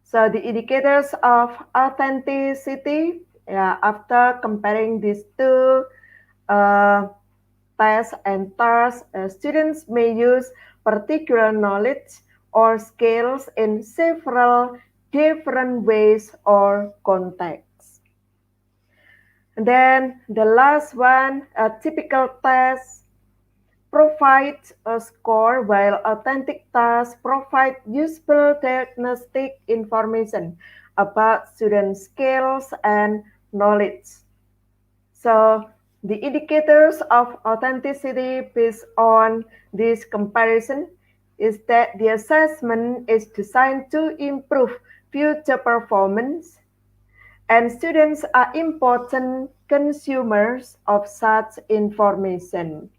S3: So the indicators of authenticity, yeah, after comparing these two uh, tests and tasks, students may use particular knowledge or skills in several different ways or contexts. And then the last one, a typical test provides a score, while authentic tasks provide useful diagnostic information about student skills and knowledge. So the indicators of authenticity based on this comparison is that the assessment is designed to improve future performance, and students are important consumers of such information.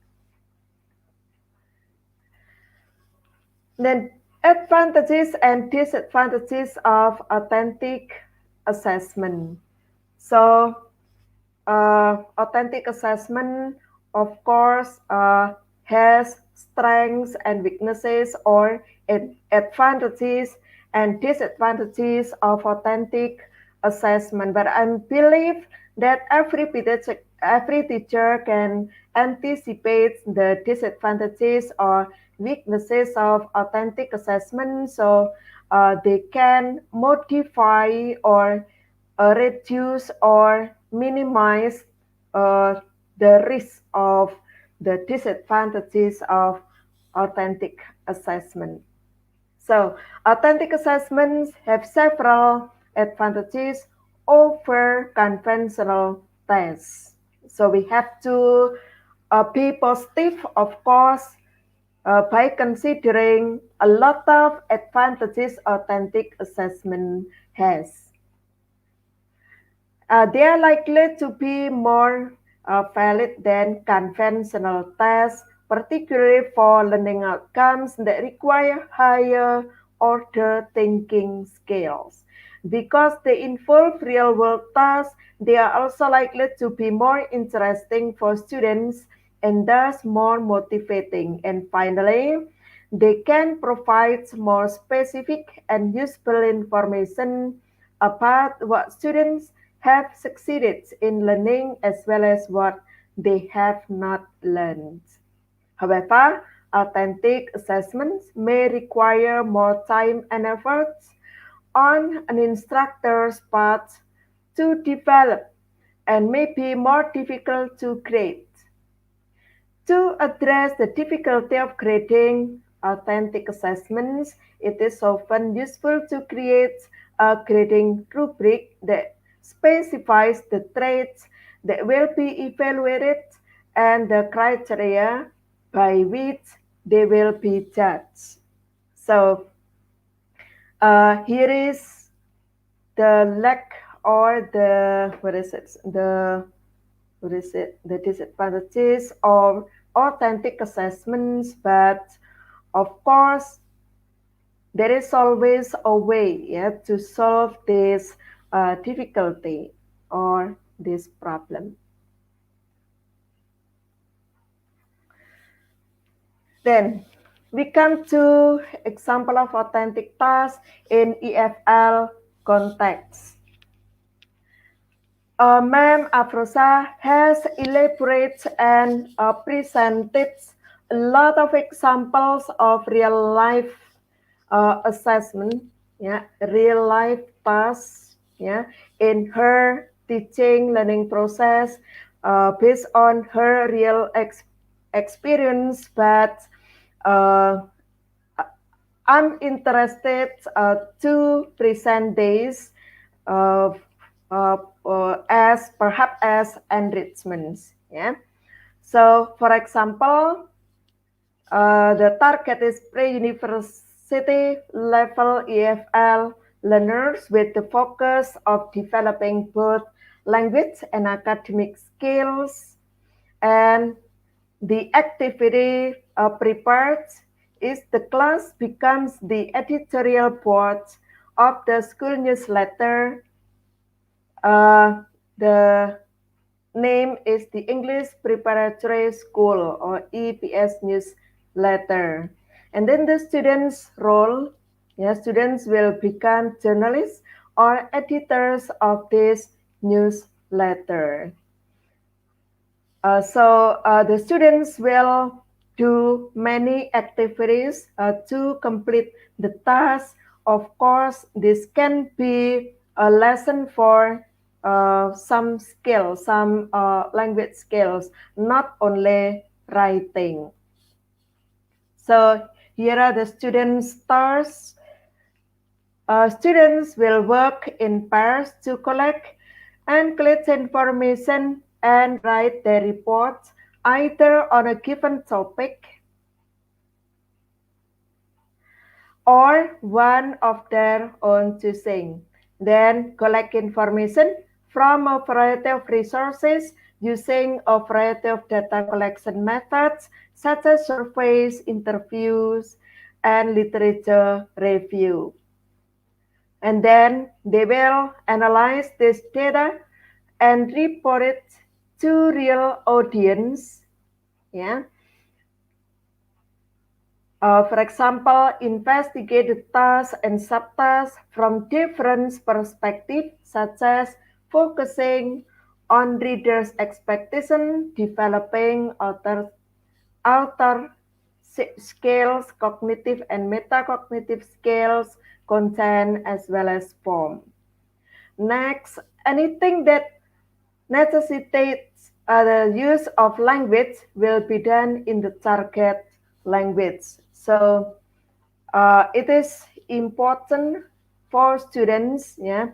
S3: Then advantages and disadvantages of authentic assessment. So authentic assessment, of course, has strengths and weaknesses or advantages and disadvantages of authentic assessment. But I believe that every teacher can anticipate the disadvantages or weaknesses of authentic assessment, so they can modify or reduce or minimize uh, the risk of the disadvantages of authentic assessment. So, authentic assessments have several advantages over conventional tests. So, we have to be positive, of course, by considering a lot of advantages authentic assessment has. They are likely to be more valid than conventional tests, particularly for learning outcomes that require higher order thinking skills. Because they involve real world tasks, they are also likely to be more interesting for students and thus more motivating. And finally, they can provide more specific and useful information about what students have succeeded in learning as well as what they have not learned. However, authentic assessments may require more time and effort on an instructor's part to develop and may be more difficult to grade. To address the difficulty of grading authentic assessments, it is often useful to create a grading rubric that specifies the traits that will be evaluated and the criteria by which they will be judged. So, here is the lack or the what is it the disadvantages of authentic assessments, but of course there is always a way, yeah, to solve this difficulty or this problem. Then we come to example of authentic tasks in EFL context. Ma'am Afrosa has elaborated and presented a lot of examples of real life assessment, yeah, real life tasks, yeah, in her teaching learning process based on her real experience, but uh, I'm interested to present this uh, as perhaps as enrichments. Yeah. So, for example, the target is pre-university level EFL learners with the focus of developing both language and academic skills. And the activity prepared is the class becomes the editorial board of the school newsletter. The name is the English Preparatory School or EPS newsletter. And then the students' role, yeah, students will become journalists or editors of this newsletter. The students will do many activities to complete the task. Of course, this can be a lesson for some skills, some language skills, not only writing. So here are the students' tasks. Students will work in pairs to collect and collect information and write their reports either on a given topic or one of their own choosing. Then collect information from a variety of resources using a variety of data collection methods such as surveys, interviews, and literature review. And then they will analyze this data and report it to real audience. Yeah. For example, investigate the tasks and subtasks from different perspectives, such as focusing on readers' expectation, developing author skills, cognitive and metacognitive skills, content, as well as form. Next, anything that necessitates the use of language will be done in the target language. So it is important for students, yeah,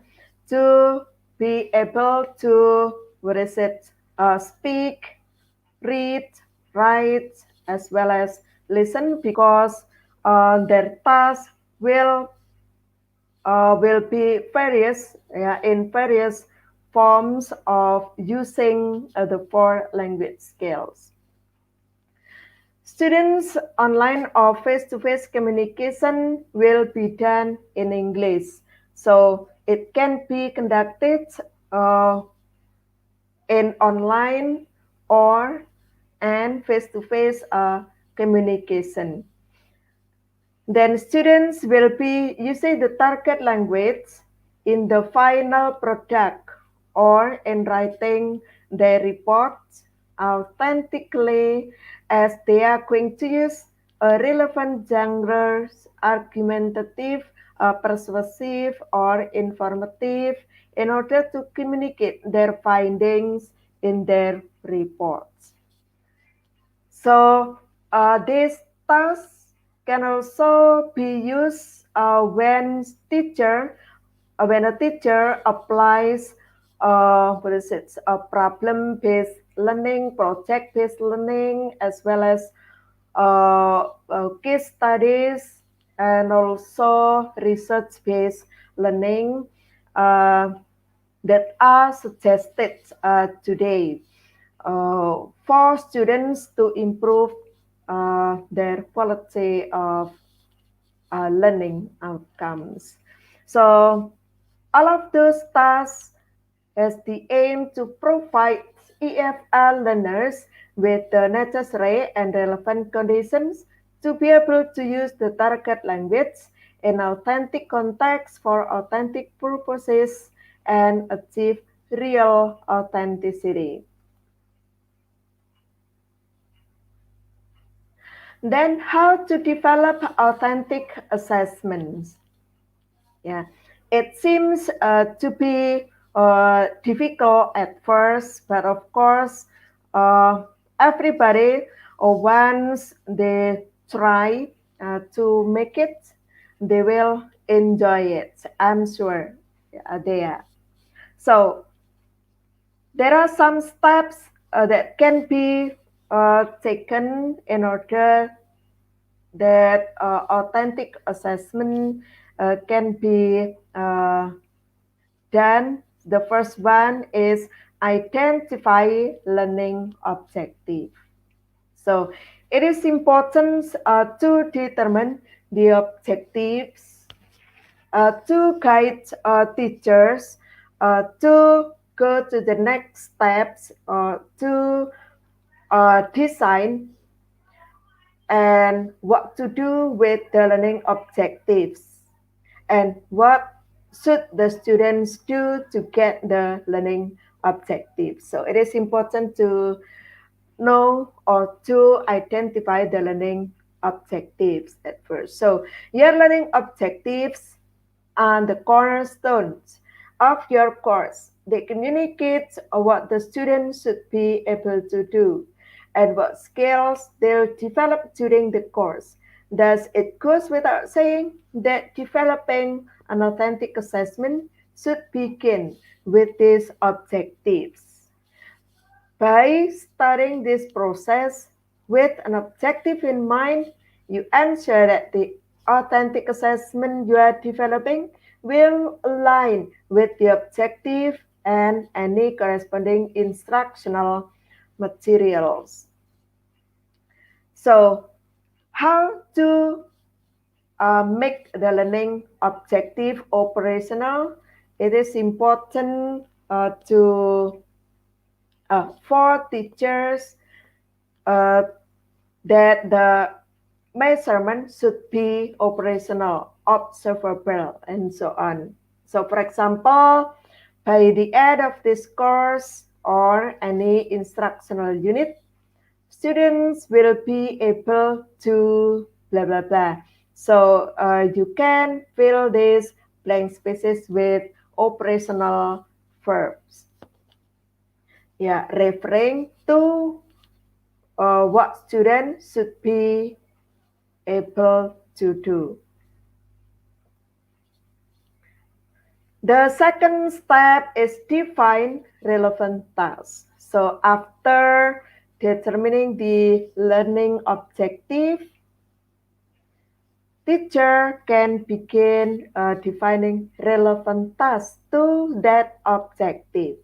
S3: to be able to what is it speak, read, write, as well as listen because their task will be various, yeah, in various forms of using the four language skills. Students' online or face-to-face communication will be done in English. So it can be conducted uh, in online or and face-to-face communication. Then students will be using the target language in the final product or in writing their reports authentically as they are going to use relevant genres, argumentative, persuasive, or informative in order to communicate their findings in their reports. So these tasks can also be used when a teacher applies what is it a problem-based learning, project-based learning, as well as case studies and also research-based learning uh, that are suggested today for students to improve their quality of learning outcomes. So all of those tasks has the aim to provide EFL learners with the necessary and relevant conditions to be able to use the target language in authentic context for authentic purposes and achieve real authenticity. Then how to develop authentic assessments. Yeah, it seems to be difficult at first, but of course, everybody or once they try to make it, they will enjoy it. I'm sure they are. So there are some steps that can be taken in order that authentic assessment can be done. The first one is identify learning objective. So it is important to determine the objectives to guide teachers to go to the next steps to design and what to do with the learning objectives and what should the students do to get the learning objectives. So it is important to know or to identify the learning objectives at first. So your learning objectives are the cornerstones of your course. They communicate what the students should be able to do and what skills they'll develop during the course. Thus, it goes without saying that developing an authentic assessment should begin with these objectives. By starting this process with an objective in mind, you ensure that the authentic assessment you are developing will align with the objective and any corresponding instructional materials. So, how to make the learning objective operational? It is important to for teachers uh, that the measurement should be operational, observable, and so on. So, for example, by the end of this course or any instructional unit, students will be able to blah blah blah. So you can fill these blank spaces with operational verbs. Yeah, referring to what students should be able to do. The second step is define relevant tasks. So after determining the learning objective, teacher can begin defining relevant tasks to that objective.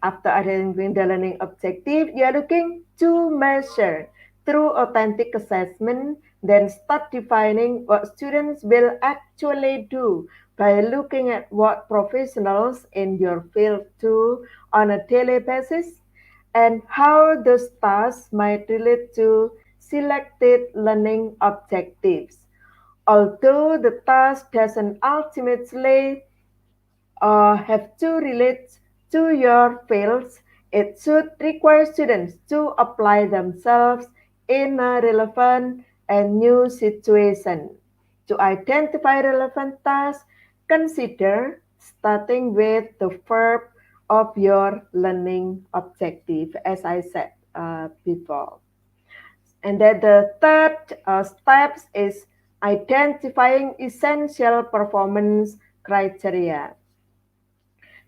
S3: After identifying the learning objective, you are looking to measure through authentic assessment, then start defining what students will actually do by looking at what professionals in your field do on a daily basis and how those tasks might relate to selected learning objectives. Although the task doesn't ultimately have to relate to your fields, it should require students to apply themselves in a relevant and new situation. To identify relevant tasks, consider starting with the verb of your learning objective, as I said before. And then the third step is identifying essential performance criteria.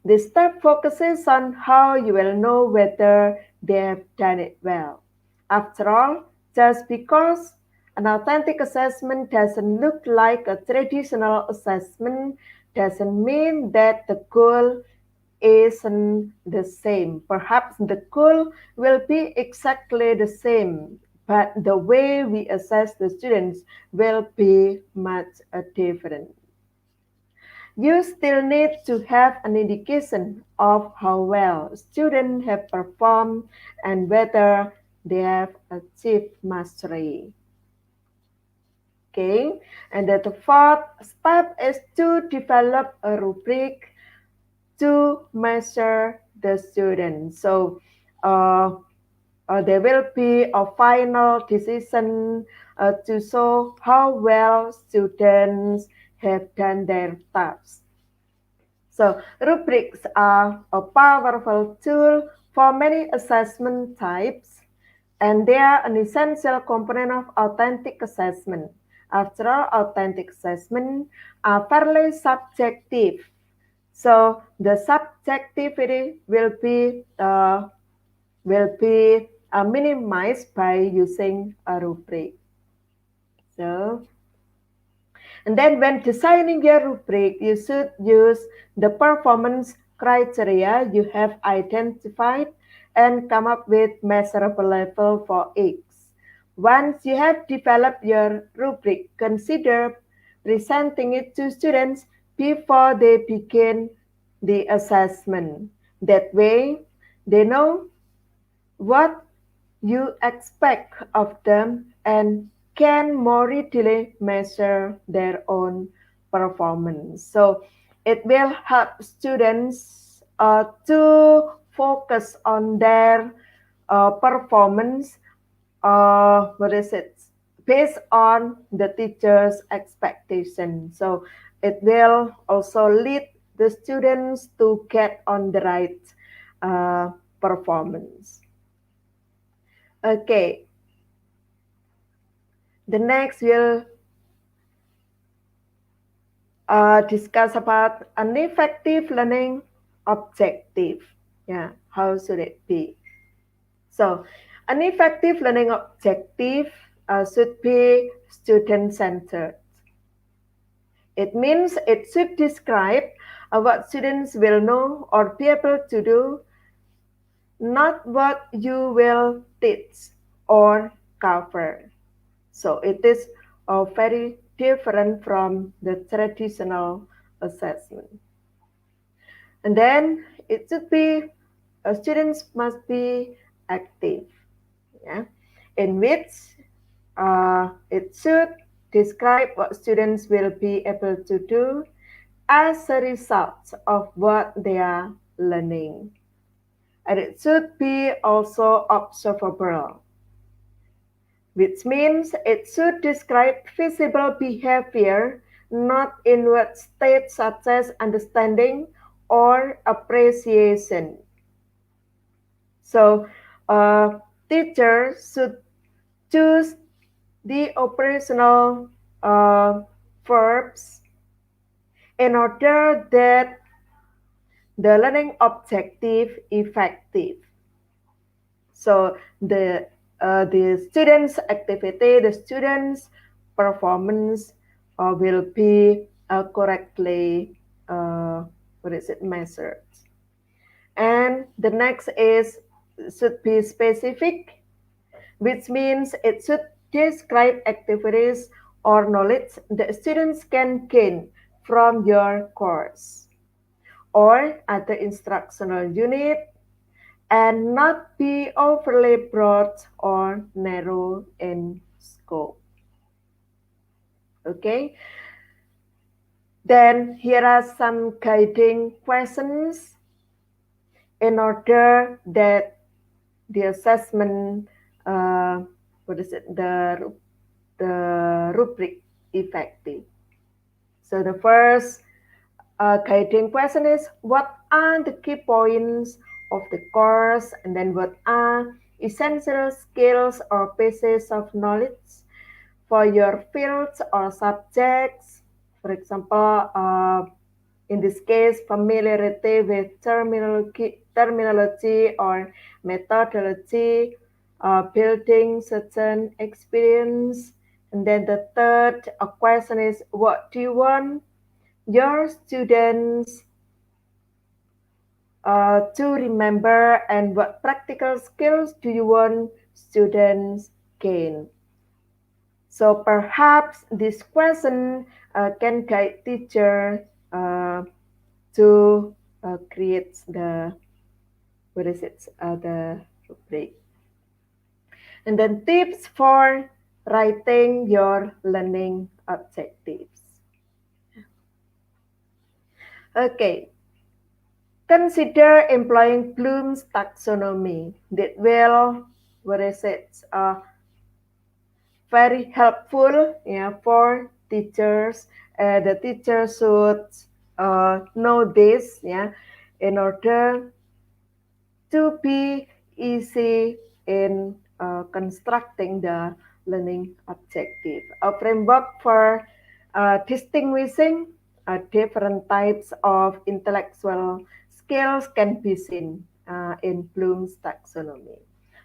S3: This step focuses on how you will know whether they have done it well. After all, just because an authentic assessment doesn't look like a traditional assessment doesn't mean that the goal isn't the same. Perhaps the goal will be exactly the same, but the way we assess the students will be much different. You still need to have an indication of how well students have performed and whether they have achieved mastery. Okay, and the fourth step is to develop a rubric to measure the student. So there will be a final decision to show how well students have done their tasks. So rubrics are a powerful tool for many assessment types. and they are an essential component of authentic assessment. After all, authentic assessment are fairly subjective, so the subjectivity will be minimized by using a rubric. So, and then when designing your rubric, you should use the performance criteria you have identified and come up with measurable level for each. Once you have developed your rubric, consider presenting it to students before they begin the assessment. That way, they know what you expect of them and can more readily measure their own performance. So it will help students to focus on their performance. What is it? Based on the teacher's expectation. So it will also lead the students to get on the right performance. Okay, the next we'll discuss about an effective learning objective. Yeah, how should it be? So, an effective learning objective should be student-centered. It means it should describe what students will know or be able to do, not what you will teach or cover. So it is very different from the traditional assessment. And then it should be students must be active, yeah, in which it should describe what students will be able to do as a result of what they are learning. And it should be also observable, which means it should describe visible behavior, not inward states such as understanding or appreciation. So, teachers should choose the operational verbs in order that the learning objective effective. So the students' activity, the students' performance will be correctly what is it measured. And the next is should be specific, which means it should describe activities or knowledge that students can gain from your course or other instructional unit and not be overly broad or narrow in scope. Okay, then here are some guiding questions in order that the assessment, what is it, the rubric effective. So the first guiding question is what are the key points of the course, and then what are essential skills or pieces of knowledge for your fields or subjects. For example, in this case, familiarity with terminology or methodology, building certain experience. And then the third question is what do you want your students to remember, and what practical skills do you want students gain? So perhaps this question can guide teacher to create the what is it the rubric. And then tips for writing your learning objectives. Okay, consider employing Bloom's taxonomy that will, what is it, very helpful, yeah, for teachers. The teacher should know this, yeah, in order to be easy in constructing the learning objective. A framework for distinguishing different types of intellectual skills can be seen in Bloom's taxonomy.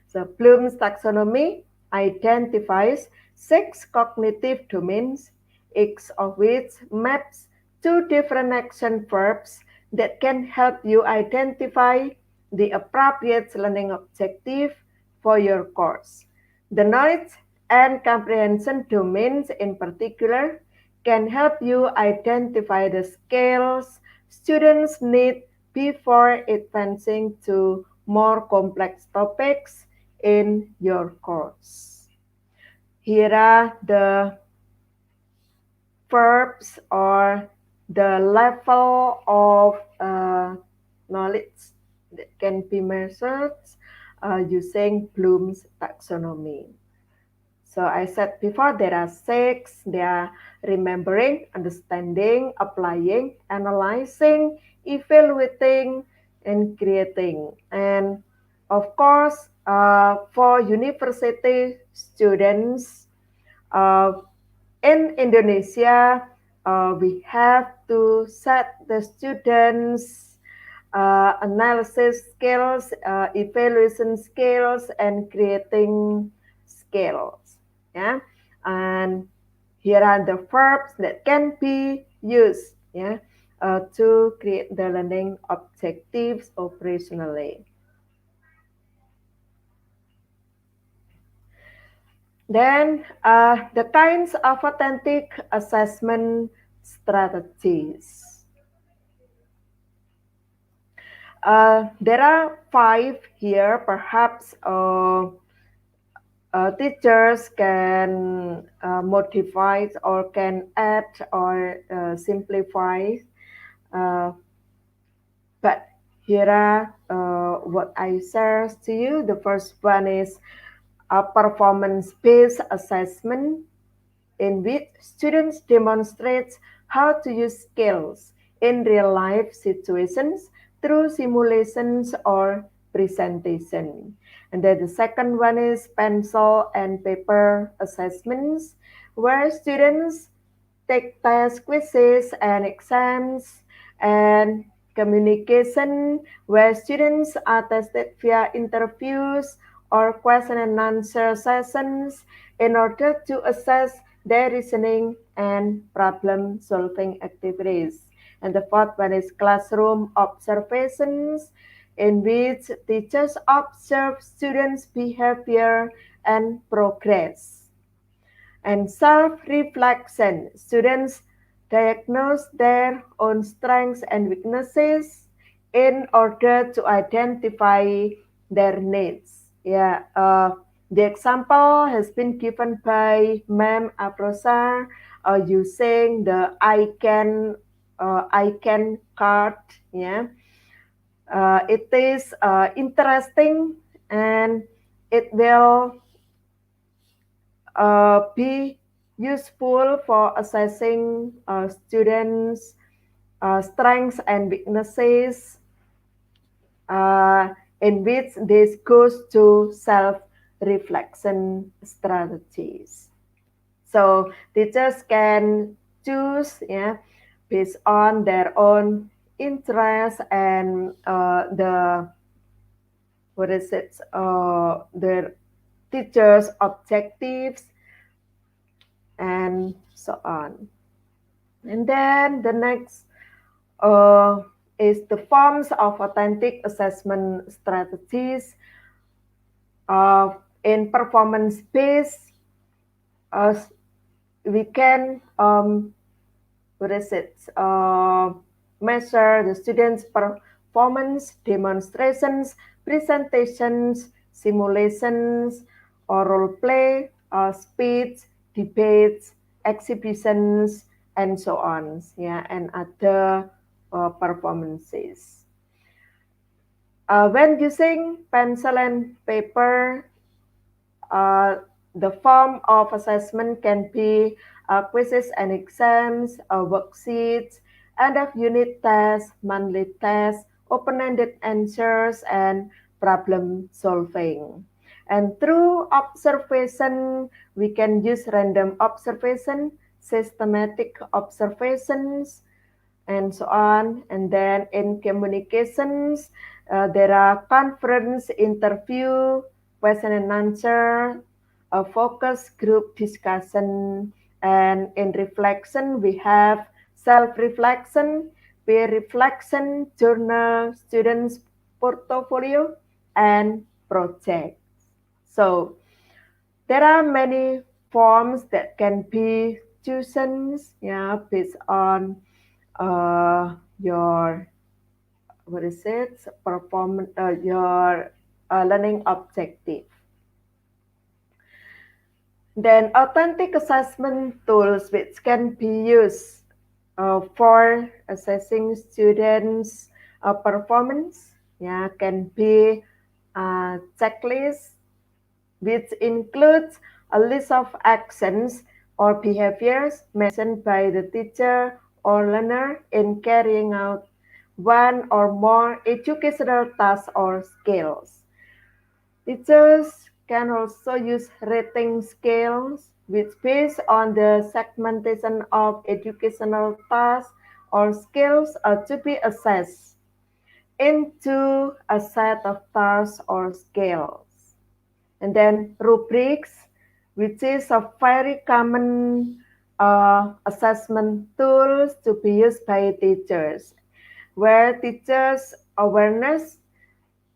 S3: So Bloom's taxonomy identifies six cognitive domains, each of which maps two different action verbs that can help you identify the appropriate learning objective for your course. The knowledge and comprehension domains in particular can help you identify the skills students need before advancing to more complex topics in your course. Here are the verbs or the level of knowledge that can be measured using Bloom's taxonomy. So I said before there are six. They are remembering, understanding, applying, analyzing, evaluating, and creating. And of course, for university students uh, in Indonesia, we have to set the students analysis skills, evaluation skills, and creating skills. Yeah, and here are the verbs that can be used. Yeah, to create the learning objectives operationally. Then the kinds of authentic assessment strategies. There are five here. Perhaps teachers can modify or can add or simplify. Uh, but here are what I share to you. The first one is a performance-based assessment in which students demonstrate how to use skills in real-life situations through simulations or presentation. And then the second one is pencil and paper assessments, where students take tests, quizzes, and exams, and communication, where students are tested via interviews or question and answer sessions in order to assess their reasoning and problem solving activities. And the fourth one is classroom observations, in which teachers observe students' behavior and progress. And self-reflection, students diagnose their own strengths and weaknesses in order to identify their needs. Yeah, the example has been given by Ma'am Afrosa using the I can card. Yeah, it is interesting, and it will be useful for assessing students' strengths and weaknesses, in which this goes to self-reflection strategies. So teachers can choose, yeah, based on their own interests and the what is it, their teachers' objectives and so on. And then the next uh, is the forms of authentic assessment strategies. In performance-based, uh, we can what is it? Measure the students' performance, demonstrations, presentations, simulations, or role play, speech, debates, exhibitions, and so on. Yeah, and other performances. When using pencil and paper, uh, the form of assessment can be quizzes and exams, worksheets, end of unit tests, monthly tests, open-ended answers, and problem solving. And through observation, we can use random observation, systematic observations, and so on. And then in communications, there are conference, interview, question and answer, a focus group discussion. And in reflection, we have self-reflection, peer reflection, journal, students' portfolio, and project. So there are many forms that can be chosen, yeah, based on your what is it performance, your learning objective. Then authentic assessment tools which can be used for assessing students' performance, yeah, can be a checklist which includes a list of actions or behaviors mentioned by the teacher or learner in carrying out one or more educational tasks or skills. Teachers can also use rating scales which based on the segmentation of educational tasks or skills are to be assessed into a set of tasks or skills. And then rubrics, which is a very common assessment tools to be used by teachers, where teachers' awareness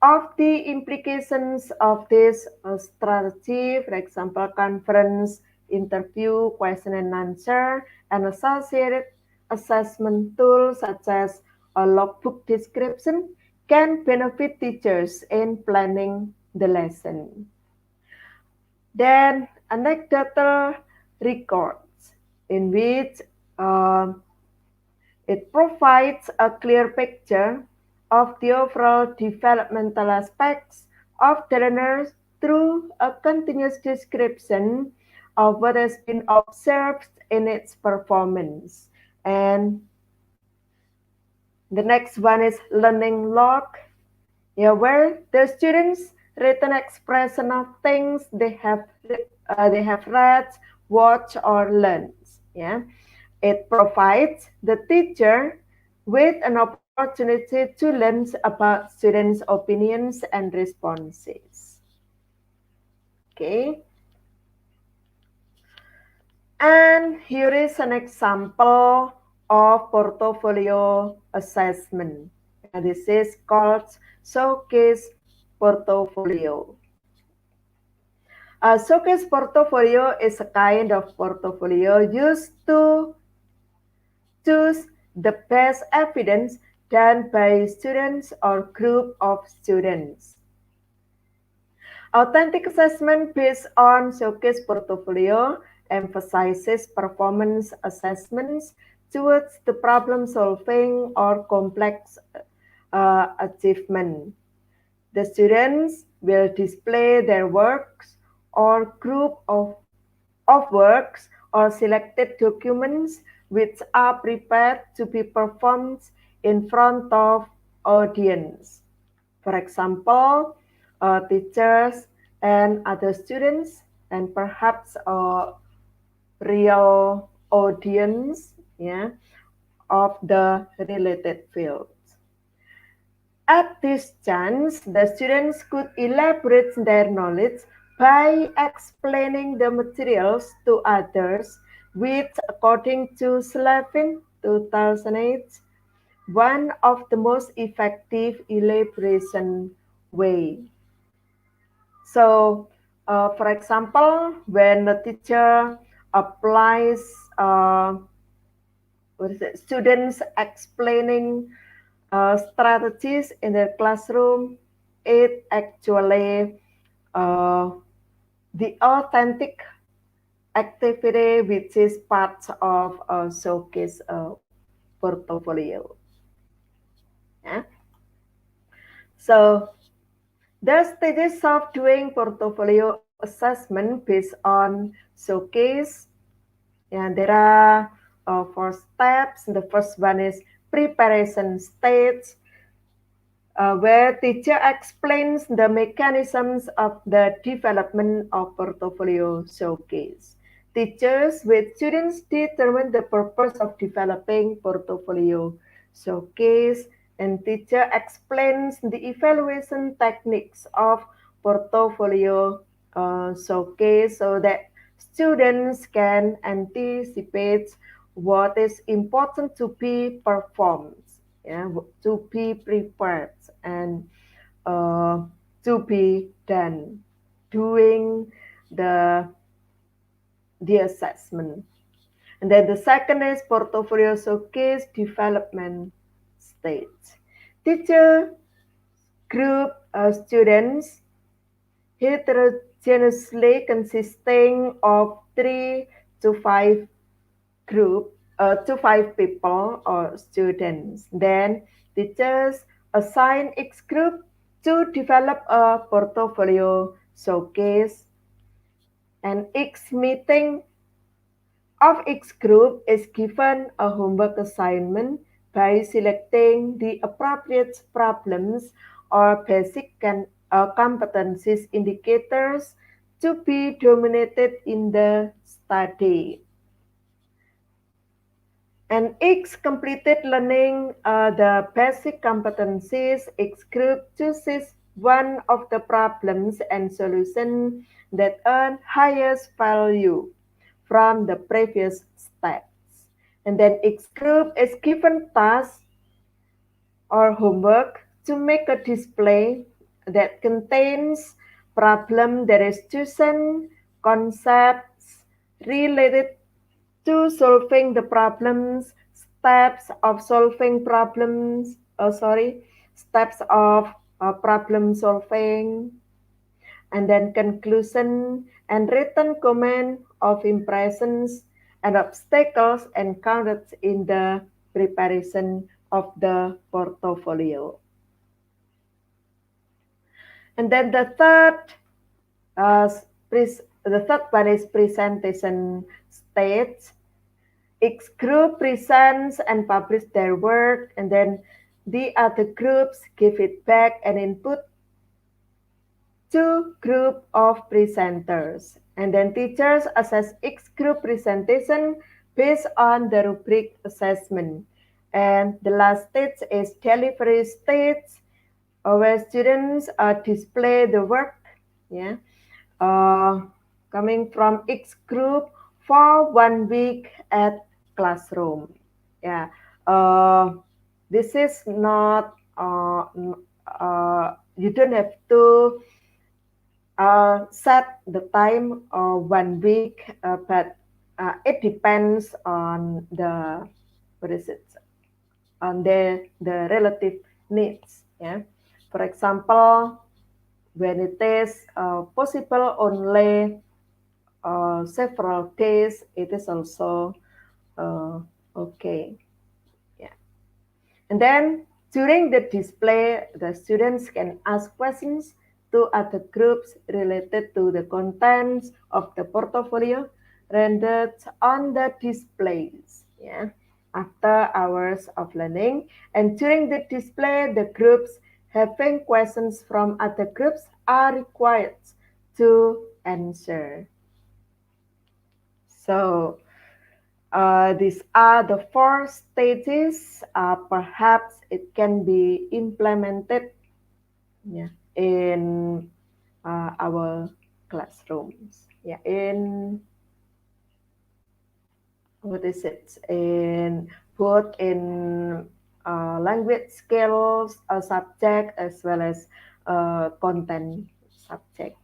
S3: of the implications of this strategy, for example, conference, interview, question and answer, and associated assessment tools such as a logbook description can benefit teachers in planning the lesson. Then anecdotal records in which uh, it provides a clear picture of the overall developmental aspects of the learner through a continuous description of what has been observed in its performance. And the next one is learning log, yeah, where the students written expression of things they have read, watched, or learned. Yeah, it provides the teacher with an opportunity to learn about students' opinions and responses. Okay, and here is an example of portfolio assessment. And this is called Showcase Portfolio. A showcase portfolio is a kind of portfolio used to choose the best evidence done by students or group of students. Authentic assessment based on showcase portfolio emphasizes performance assessments towards the problem solving or complex achievement. The students will display their works or group of works or selected documents which are prepared to be performed in front of audience. For example, teachers and other students and perhaps a real audience, yeah, of the related field. At this chance, the students could elaborate their knowledge by explaining the materials to others, which, according to Slavin 2008, one of the most effective elaboration way. So, for example, when the teacher applies students explaining strategies in their classroom, it actually uh, the authentic activity which is part of a showcase portfolio. Yeah. So the stages of doing portfolio assessment based on showcase, and there are four steps. The first one is preparation stage. where teacher explains the mechanisms of the development of portfolio showcase. Teachers with students determine the purpose of developing portfolio showcase, and teacher explains the evaluation techniques of portfolio showcase so that students can anticipate what is important to be performed, yeah, to be prepared, and uh, to be done doing the the assessment. And then the second is portfolio showcase development stage. Teacher group students heterogeneously consisting of 3 to 5 group to 5 people or students. Then teachers assign each group to develop a portfolio showcase, and each meeting of each group is given a homework assignment by selecting the appropriate problems or basic competencies indicators to be dominated in the study. And each completed learning the basic competencies, each group chooses one of the problems and solutions that earn highest value from the previous steps. And then each group is given tasks or homework to make a display that contains problem that is chosen, concepts related to solving the problems, steps of solving problems, steps of problem solving, and then conclusion and written comment of impressions and obstacles encountered in the preparation of the portfolio. And then uh, the third one is presentation stage. Each group presents and publish their work, and then the other groups give feedback and input to group of presenters. And then teachers assess each group presentation based on the rubric assessment. And the last stage is delivery stage, where students display the work, yeah, uh, coming from each group for 1 week at classroom. Yeah, this is not you don't have to set the time 1 week, but it depends on the what is it on the relative needs. Yeah, for example, when it is possible only several days, it is also uh, okay. Yeah. And then during the display, the students can ask questions to other groups related to the contents of the portfolio rendered on the displays. Yeah. After hours of learning, and during the display, the groups having questions from other groups are required to answer. So these are the four stages. Perhaps it can be implemented, yeah, in our classrooms. Yeah, in what is it? In both in language skills subject as well as content subject.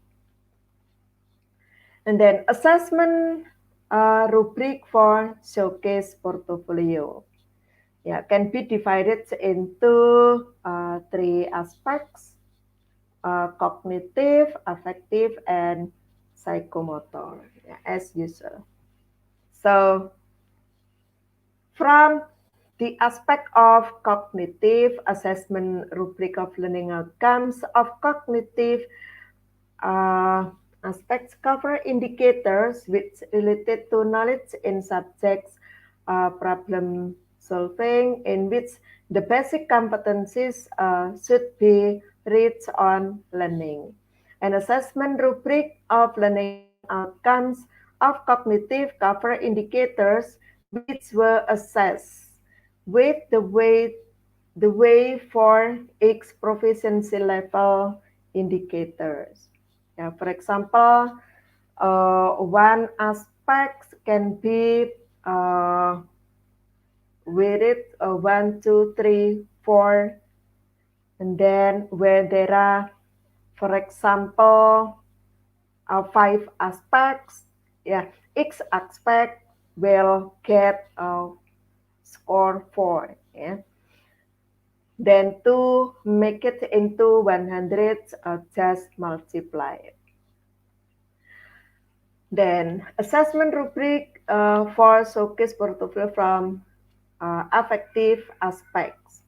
S3: And then assessment rubric for showcase portfolio. Yeah, can be divided into three aspects: cognitive, affective, and psychomotor, yeah, as usual. So, from the aspect of cognitive assessment rubric of learning outcomes of cognitive uh, aspects cover indicators which related to knowledge in subjects problem solving, in which the basic competencies should be reached on learning. An assessment rubric of learning outcomes of cognitive cover indicators which were assessed with the way for each proficiency level indicators. Yeah, for example, one aspect can be weighted 1, 2, 3, 4, and then where there are, for example, 5 aspects, yeah, each aspect will get a score 4. Yeah. Then to make it into 100, just multiply it. Then assessment rubric for showcase portfolio from affective aspects.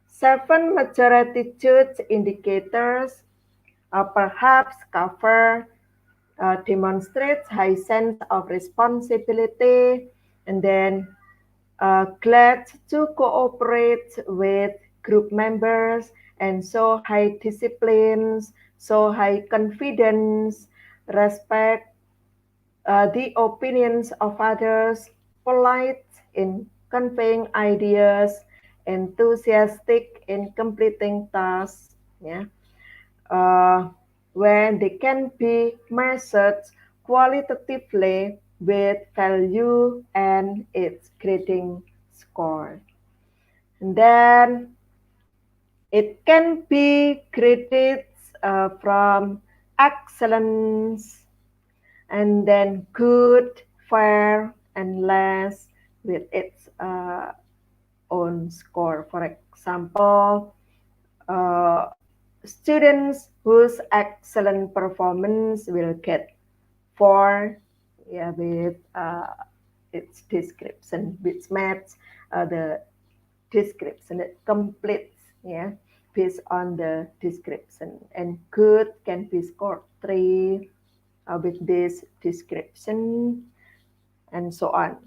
S3: 7 mature attitude indicators perhaps cover demonstrates high sense of responsibility, and then glad to cooperate with group members, and show high disciplines, show high confidence, respect the opinions of others, polite in conveying ideas, enthusiastic in completing tasks, yeah, uh, where they can be measured qualitatively with value and its grading score. And then it can be graded from excellence, and then good, fair, and less with its own score. For example, uh, students whose excellent performance will get 4, yeah, with its description, which match the description. It completes, yeah, based on the description. And good can be scored 3 with this description, and so on.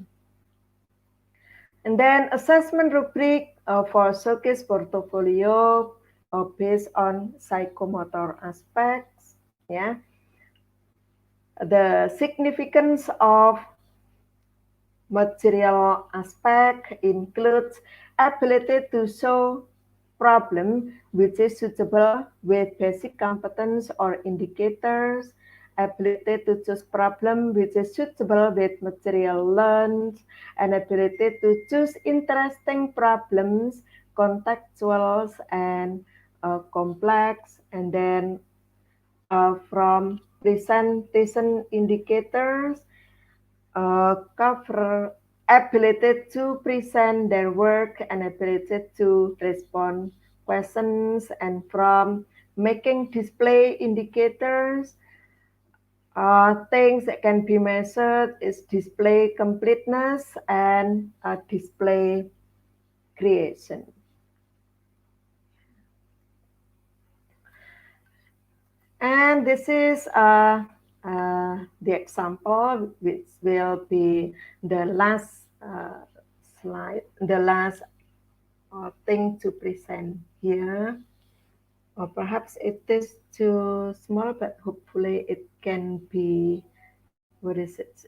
S3: And then assessment rubric for showcase portfolio based on psychomotor aspects. Yeah, the significance of material aspect includes ability to show problem which is suitable with basic competence or indicators, ability to choose problem which is suitable with material learned, and ability to choose interesting problems, contextual and complex, and then from presentation indicators, cover ability to present their work and ability to respond questions, and from making display indicators, things that can be measured is display completeness and display creation. And this is the example, which will be the last slide, the last thing to present here. Or perhaps it is too small, but hopefully it can be, what is it?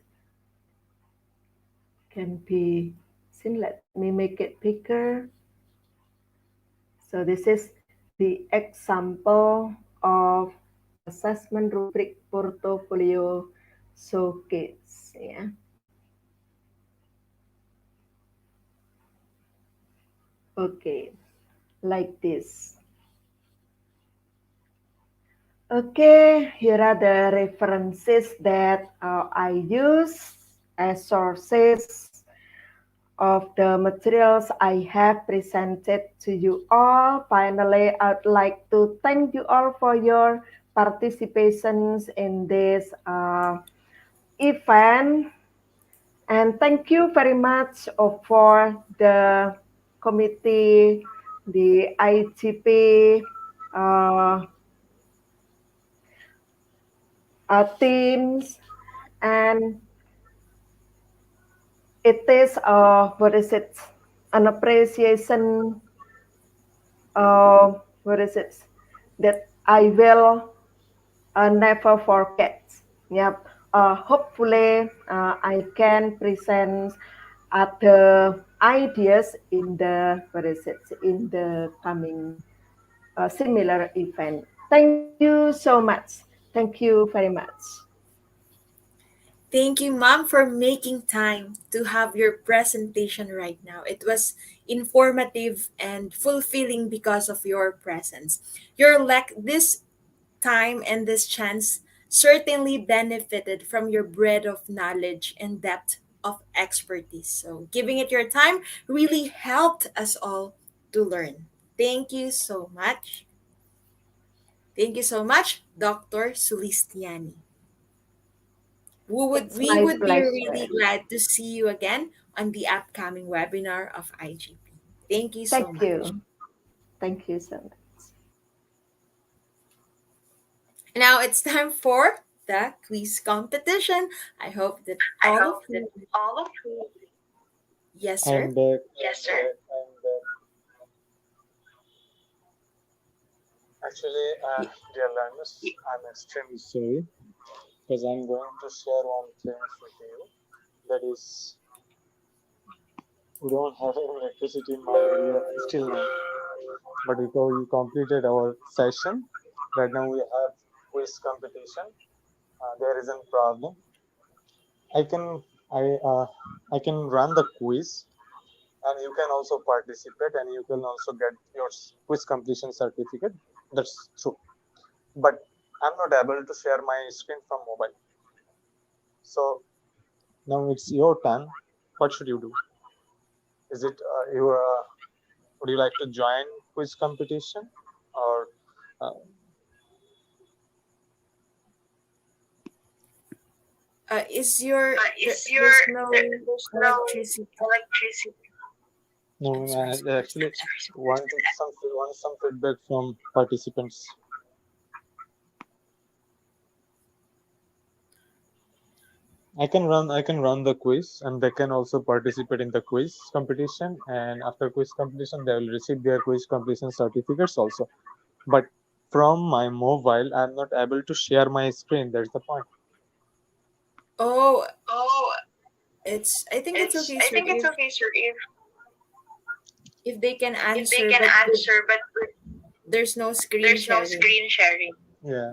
S3: Can be seen. Let me make it bigger. So this is the example of assessment rubric portfolio showcase. Yeah. Okay, like this. Okay, here are the references that I use as sources of the materials I have presented to you all. Finally, I'd like to thank you all for your participations in this event. And thank you very much for the committee, the IGP teams, and it is, what is it? an appreciation, what is it, that I will never forget. Yep. Hopefully, I can present other ideas in the, what is it, in the coming similar event. Thank you so much. Thank you very much.
S1: Thank you, Mom, for making time to have your presentation right now. It was informative and fulfilling because of your presence. This time and this chance certainly benefited from your breadth of knowledge and depth of expertise. So, giving it your time really helped us all to learn. Thank you so much. Thank you so much, Dr. Sulistiani.
S3: It's
S1: We
S3: my
S1: would be
S3: pleasure.
S1: really glad to see you again on the upcoming webinar of IGP. Thank you so
S3: Thank
S1: much.
S3: you. Thank you so much.
S1: Now it's time for the quiz competition. I hope that all of you, yes, sir.
S4: I'm back. Actually,
S1: Y-
S4: dear learners, I'm extremely sorry because I'm going to share one thing with you. That is, we don't have any electricity in my area still now. But because we completed our session, right now we have quiz competition. There isn't problem. I can I uh, I can run the quiz, and you can also participate, and you can also get your quiz completion certificate. That's true. But I'm not able to share my screen from mobile. So now it's your turn. What should you do? Is it you? Would you like to join quiz competition, or
S1: is your there's no electricity?
S4: no?
S1: I'm sorry, sir.
S4: I actually wanted some feedback from participants. I can run the quiz, and they can also participate in the quiz competition, and after quiz competition they will receive their quiz completion certificates also. But from my mobile I'm not able to share my screen. That's the point.
S1: Oh, it's. I think it's okay, sir. If they can answer, but there's no screen sharing.
S4: Yeah,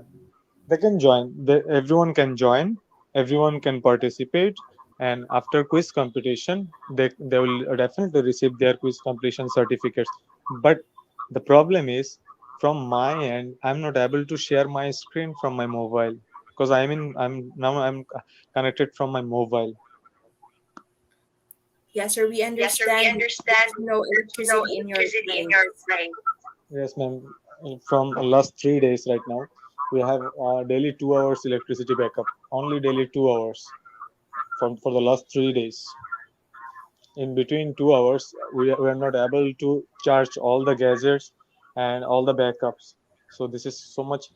S4: they can join. Everyone can join. Everyone can participate, and after quiz competition they will definitely receive their quiz completion certificates. But the problem is, from my end I'm not able to share my screen from my mobile because I'm connected from my mobile.
S1: Yes, sir. We understand there's no electricity in your place.
S4: Yes, ma'am. From last 3 days right now, we have daily 2 hours electricity backup. Only daily 2 hours for the last 3 days. In between 2 hours, we are not able to charge all the gadgets and all the backups. So this is so much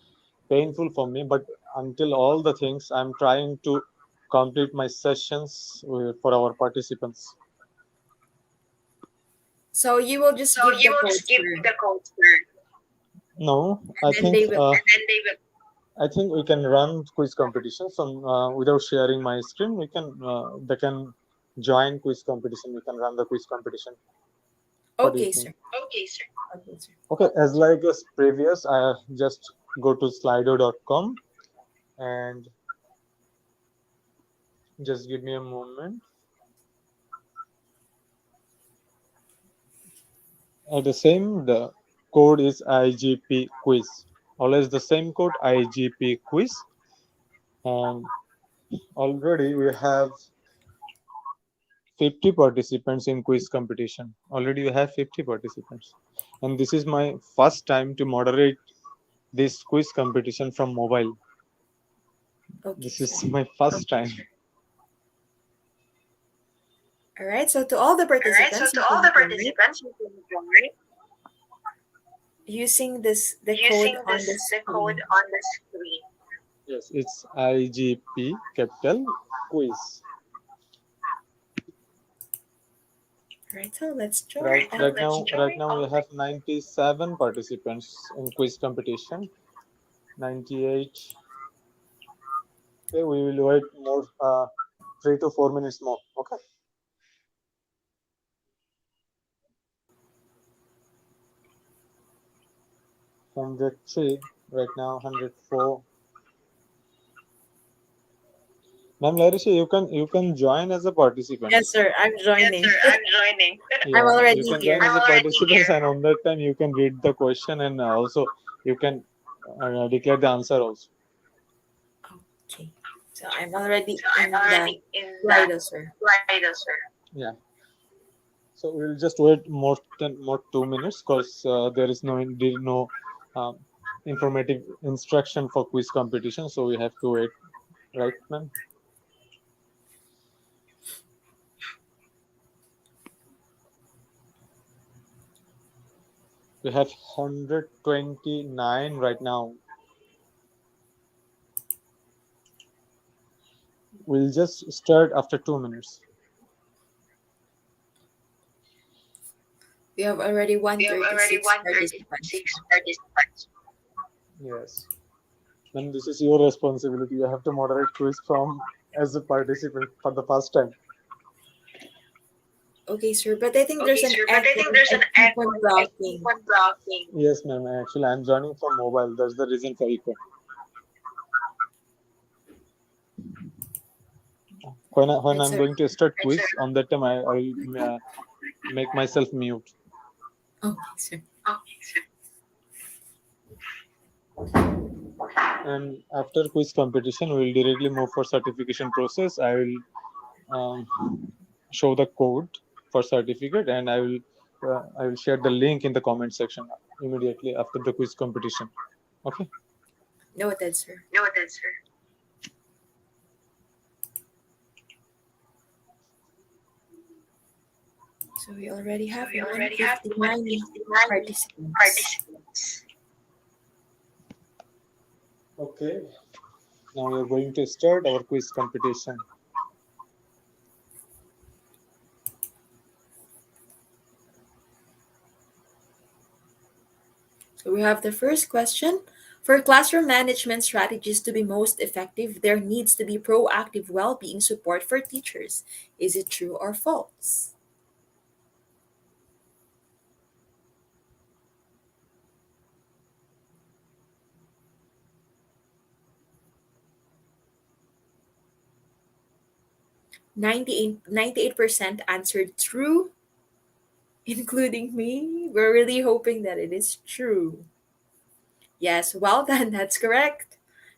S4: painful for me. But until all the things, I'm trying to complete my sessions for our participants.
S1: So you will just give the code, sir,
S4: No,
S1: and then they will.
S4: I think we can run quiz competitions without sharing my screen. They can join quiz competition. We can run the quiz competition. What do you
S1: Okay,
S4: think?
S1: sir. Okay, sir.
S4: Okay, as previous, I just go to slido.com and just give me a moment. The code is IGP quiz. Always the same code, IGP quiz. And already we have 50 participants in quiz competition. Already we have 50 participants. And this is my first time to moderate this quiz competition from mobile.
S1: Okay,
S4: This
S1: sir.
S4: is my first time.
S1: All right. So to all the participants, you can join using this the code on the screen.
S4: Yes, it's IGP capital quiz.
S1: Right, so let's join.
S4: Right now we have 97 participants in quiz competition. 98. Okay, we will wait more 3 to 4 minutes more. Okay. 103 right now. 104. Ma'am Larisha, you can join as a participant.
S1: Yes, sir. I'm joining. I'm
S4: Yeah,
S1: already
S4: you can
S1: here.
S4: join as a participant, and on that time you can read the question, and also you can declare the answer also.
S1: Okay. So I'm already in the Slido, sir.
S4: Yeah. So we'll just wait more 2 minutes because there is no um, informative instruction for quiz competition, so we have to wait, right, ma'am? We have 129 right now. We'll just start after 2 minutes.
S1: We have already 136 participants.
S4: Yes. Then this is your responsibility. You have to moderate quiz from as a participant for the first time.
S1: Okay, sir, but I think there's an echo. I keep on blocking.
S4: Yes, ma'am. Actually, I'm joining from mobile. That's the reason for echo. When
S1: Right,
S4: I'm
S1: sir.
S4: going to start quiz, on that time I make myself mute.
S1: Okay, sir.
S4: And after quiz competition, we will directly move for certification process. I will show the code for certificate, and I will share the link in the comment section immediately after the quiz competition. Okay.
S1: Noted, sir. So we already have 159 participants.
S4: Okay. Now we are going to start our quiz competition.
S1: So we have the first question. For classroom management strategies to be most effective, there needs to be proactive well-being support for teachers. Is it true or false? Ninety-eight percent answered true, including me. We're really hoping that it is true. Yes, well done. That's correct.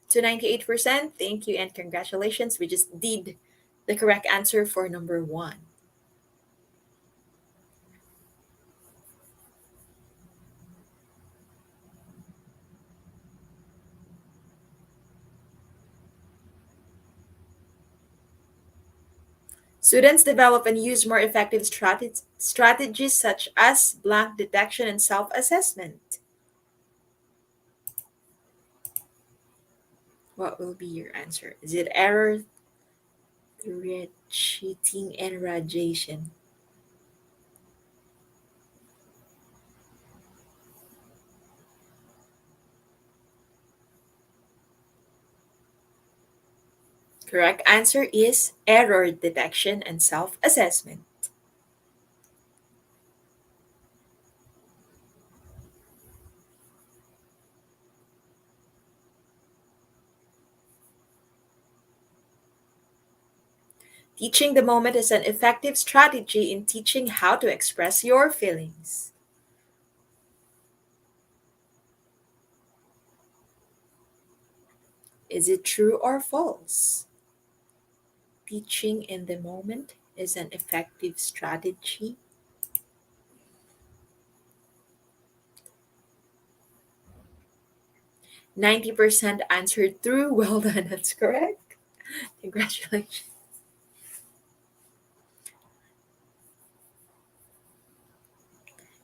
S1: To 98%. Thank you and congratulations. We just did the correct answer for number one. Students develop and use more effective strategies such as blank detection and self assessment. What will be your answer? Is it error, threat, cheating, and radiation? Correct answer is error detection and self assessment. Teaching the moment is an effective strategy in teaching how to express your feelings. Is it true or false? Teaching in the moment is an effective strategy. Ninety percent answered true. Well done, that's correct. Congratulations.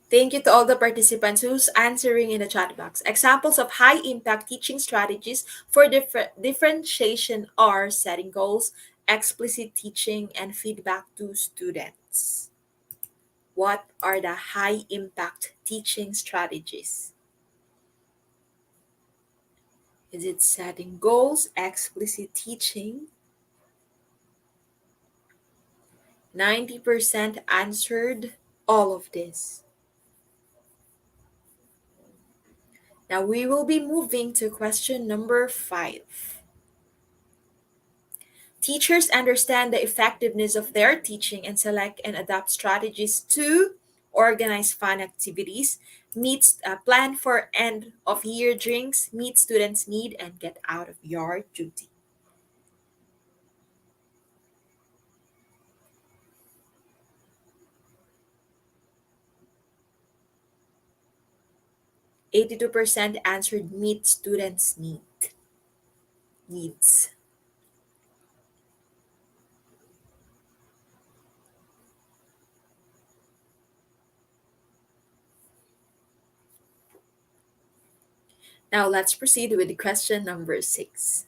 S1: Thank you to all the participants who's answering in the chat box. Examples of high impact teaching strategies for differentiation are setting goals, explicit teaching, and feedback to students. What are the high impact teaching strategies? Is it setting goals, explicit teaching? 90% answered all of this. Now we will be moving to question number 5. Teachers understand the effectiveness of their teaching and select and adapt strategies to organize fun activities, plan for end of year drinks, meet students' need, and get out of yard duty. 82% answered meet students' needs. Now let's proceed with question number 6.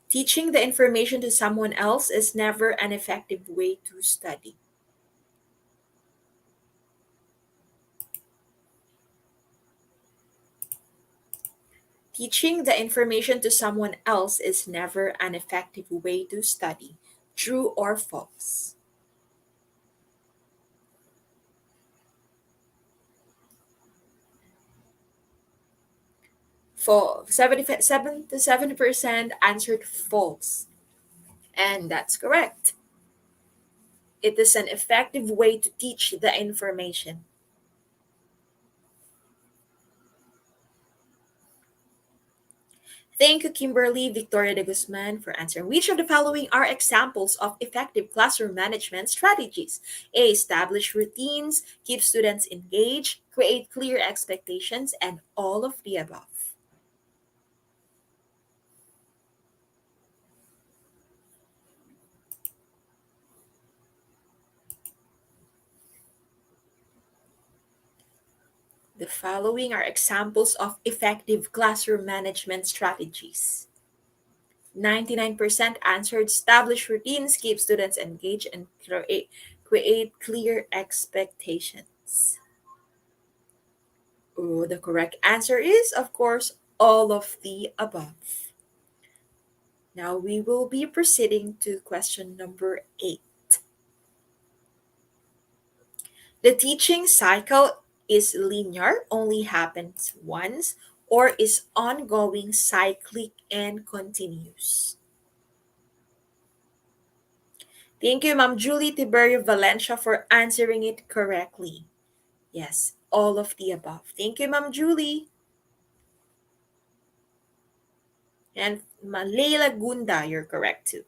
S1: Teaching the information to someone else is never an effective way to study. Teaching the information to someone else is never an effective way to study. True or false? For 77 to 70% answered false. And that's correct. It is an effective way to teach the information. Thank you, Kimberly Victoria de Guzman, for answering. Which of the following are examples of effective classroom management strategies? A. Establish routines, keep students engaged, create clear expectations, and all of the above. The following are examples of effective classroom management strategies. 99% answered establish routines, keep students engaged, and create clear expectations. Oh, the correct answer is, of course, all of the above. Now we will be proceeding to question number 8. The teaching cycle is linear, only happens once, or is ongoing, cyclic, and continuous? Thank you, Ma'am Julie Tiberio Valencia, for answering it correctly. Yes, all of the above. Thank you, Ma'am Julie. And Leila Gunda, you're correct too.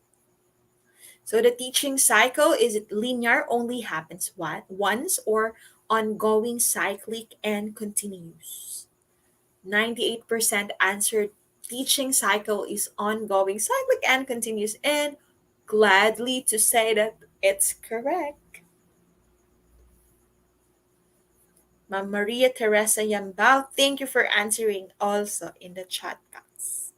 S1: So the teaching cycle, is it linear, only happens once, or ongoing, cyclic, and continuous? 98% answered teaching cycle is ongoing, cyclic, and continuous, and gladly to say that it's correct. Ma'am Maria Teresa Yambao, thank you for answering also in the chat box.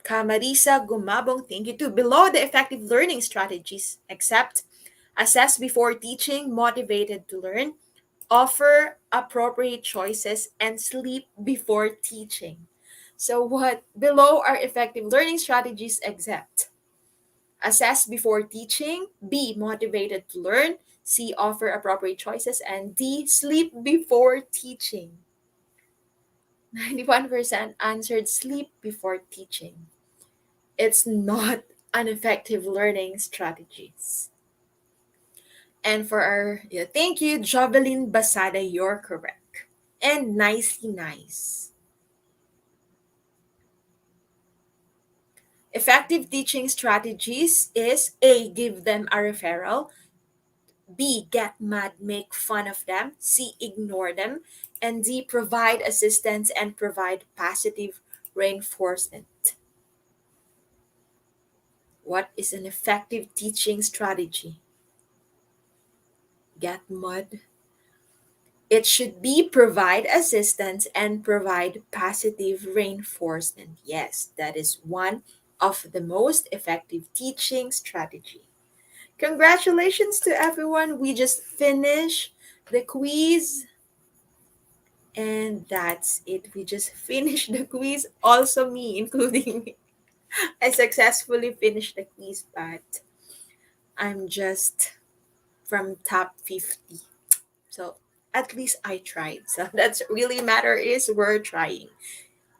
S1: Camarisa Gumabong, thank you too. Below the effective learning strategies, accept, assess before teaching, motivated to learn, offer appropriate choices, and sleep before teaching. So what below are effective learning strategies? Accept, assess before teaching, B, motivated to learn, C, offer appropriate choices, and D, sleep before teaching. 91% answered sleep before teaching. It's not an effective learning strategies. And for our, yeah, thank you, Jovelyn Basada, you're correct. And nicely nice. Effective teaching strategies is A, give them a referral, B, get mad, make fun of them, C, ignore them, and D, provide assistance and provide positive reinforcement. What is an effective teaching strategy? get mud. It should be provide assistance and provide positive reinforcement. Yes, that is one of the most effective teaching strategy. Congratulations to everyone. We just finished the quiz and that's it. We just finished the quiz. Also me, including me. I successfully finished the quiz, but I'm just from top 50. So at least I tried. So that's really matter is we're trying.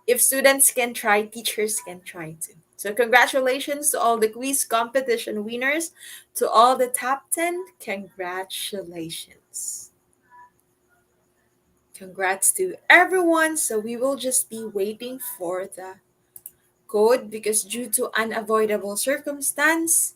S1: If students can try, teachers can try too. So congratulations to all the quiz competition winners, to all the top 10. Congratulations. Congrats to everyone. So we will just be waiting for the code because due to unavoidable circumstance,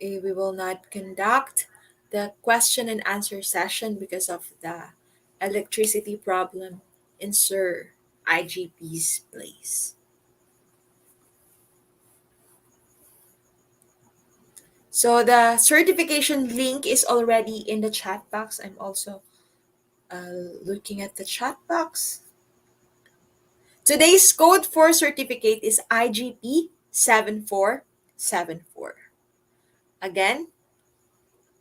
S1: we will not conduct the question and answer session because of the electricity problem in Sir IGP's place. So the certification link is already in the chat box. I'm also looking at the chat box. Today's code for certificate is IGP 7474. Again,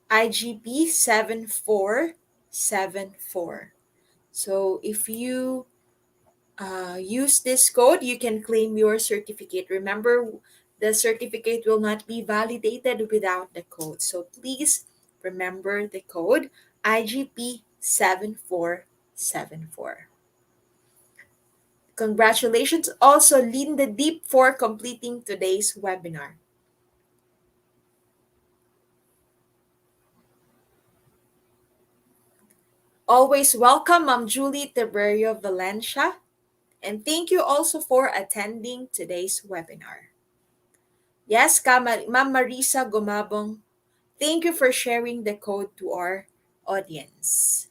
S1: IGP 7474. So if you use this code, you can claim your certificate. Remember, the certificate will not be validated without the code. So please remember the code IGP 7474. Congratulations also Linda Deep for completing today's webinar. Always welcome Ma'am Julie Tiberio Valencia, and thank you also for attending today's webinar. Yes, Ma'am Marisa Gumabong, thank you for sharing the code to our audience.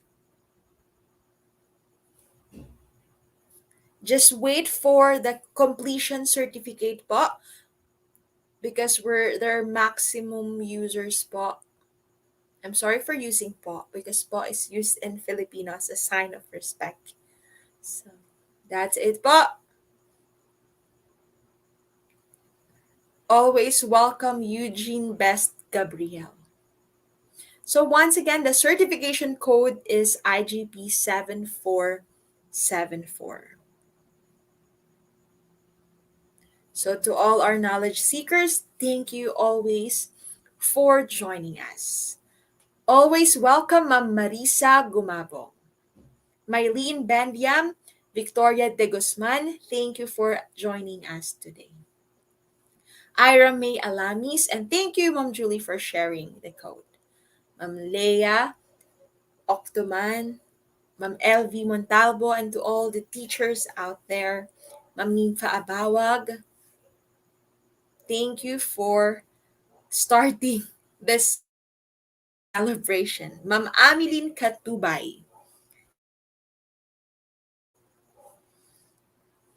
S1: Just wait for the completion certificate po because there are maximum users po. I'm sorry for using po because po is used in Filipino as a sign of respect. So that's it po. Always welcome Eugene Best Gabriel. So once again, the certification code is IGP 7474. So to all our knowledge seekers, thank you always for joining us. Always welcome Ma'am Marisa Gumabo. Mylene Bandiam, Victoria De Guzman, thank you for joining us today. Ira May Alamis, and thank you, Ma'am Julie, for sharing the code. Ma'am Leah Octoman, Ma'am LV Montalvo, and to all the teachers out there, Ma'am Nympha Abawag, thank you for starting this celebration. Ma'am Amilin Katubay.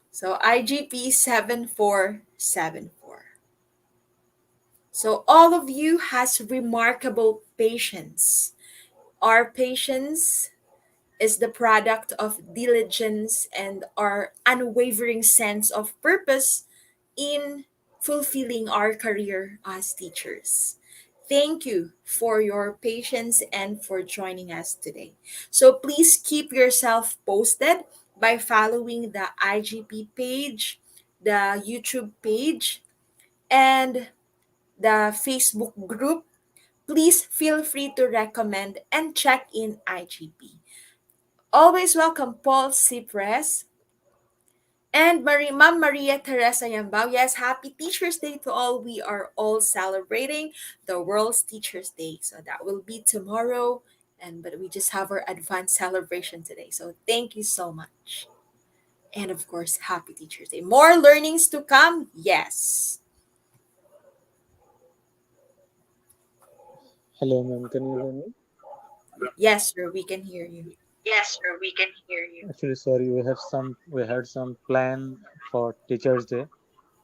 S1: So IGP 7474. So all of you has remarkable patience. Our patience is the product of diligence and our unwavering sense of purpose in fulfilling our career as teachers. Thank you for your patience and for joining us today. So please keep yourself posted by following the IGP page, the YouTube page, and the Facebook group. Please feel free to recommend and check in IGP. Always welcome Paul Cypress and Ma'am Maria Teresa Yambao. Yes, happy Teacher's Day to all. We are all celebrating the World's Teacher's Day. So that will be tomorrow. But we just have our advanced celebration today. So thank you so much. And of course, happy Teacher's Day. More learnings to come? Yes.
S4: Hello, ma'am. Can you hear me?
S1: Yes, sir, we can hear you.
S2: Yes, sir, we can hear you.
S4: Actually, sorry, we had some plan for Teachers' Day,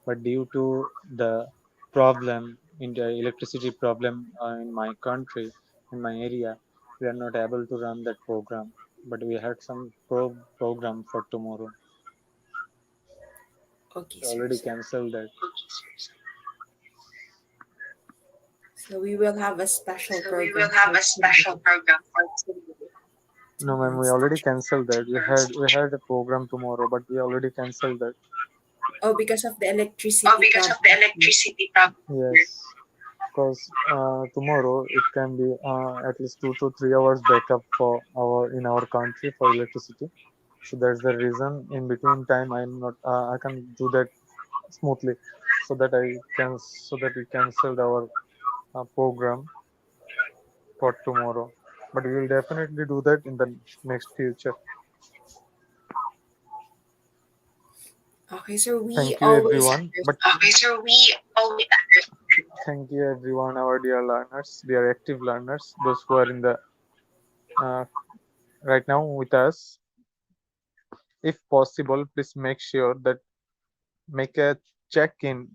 S4: but due to the problem in the electricity problem in my country, in my area, we are not able to run that program, but we had some program for tomorrow.
S1: Okay,
S4: We
S1: sir.
S4: already cancelled that.
S1: So we will have a special
S2: So we
S1: program
S2: will have
S1: for
S2: a special
S1: tomorrow.
S2: program for today.
S4: No, ma'am, we
S1: Tomorrow's
S4: already
S1: teacher.
S4: cancelled that. We had a program tomorrow, but we already cancelled that.
S1: Oh, because of the
S2: Oh,
S1: electricity
S2: because of the
S1: problem.
S2: electricity problem.
S4: Yes, because tomorrow it can be at least 2 to 3 hours backup for our in our country for electricity. So that's the reason. In between time, I can do that smoothly, so that we cancelled our program for tomorrow. But we will definitely do that in the next future.
S1: Okay, so we
S4: Thank you,
S1: always
S4: everyone. But
S1: understand.
S2: Okay, so we always understand.
S4: thank you, everyone, our dear learners, dear active learners, those who are in the uh, right now with us. If possible, please make sure that make a check-in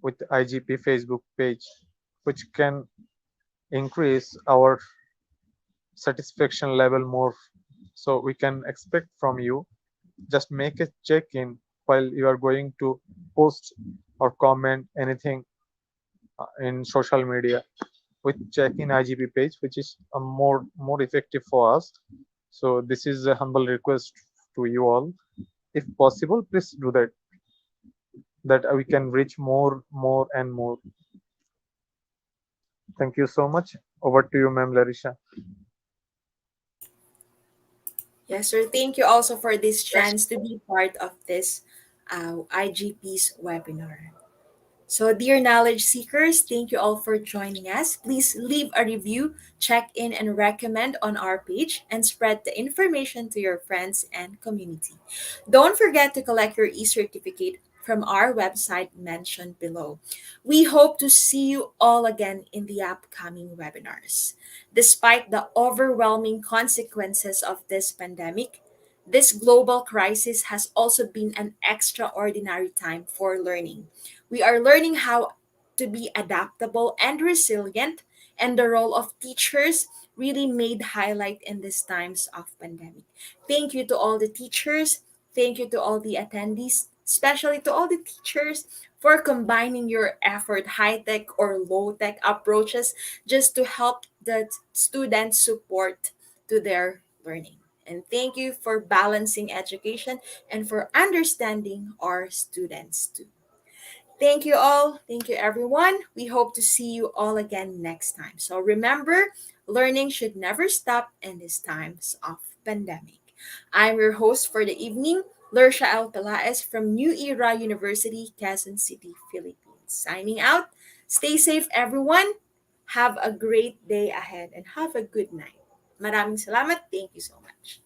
S4: with IGP Facebook page, which can increase our satisfaction level more. So we can expect from you, just make a check-in while you are going to post or comment anything in social media with check-in IGP page, which is a more effective for us. So this is a humble request to you all. If possible, please do that. That we can reach more and more. Thank you so much. Over to you, ma'am Larisha.
S1: Yes, sir. Thank you also for this chance to be part of this IGP's webinar. So, dear knowledge seekers, thank you all for joining us. Please leave a review, check in, and recommend on our page and spread the information to your friends and community. Don't forget to collect your e certificate from our website mentioned below. We hope to see you all again in the upcoming webinars. Despite the overwhelming consequences of this pandemic, this global crisis has also been an extraordinary time for learning. We are learning how to be adaptable and resilient, and the role of teachers really made highlight in these times of pandemic. Thank you to all the teachers, thank you to all the attendees, especially to all the teachers for combining your effort, high-tech or low-tech approaches just to help the students support to their learning. And thank you for balancing education and for understanding our students too. Thank you all. Thank you, everyone. We hope to see you all again next time. So remember, learning should never stop in these times of pandemic. I'm your host for the evening, Lersha L. Pelaez from New Era University, Quezon City, Philippines. Signing out. Stay safe, everyone. Have a great day ahead and have a good night. Maraming salamat. Thank you so much.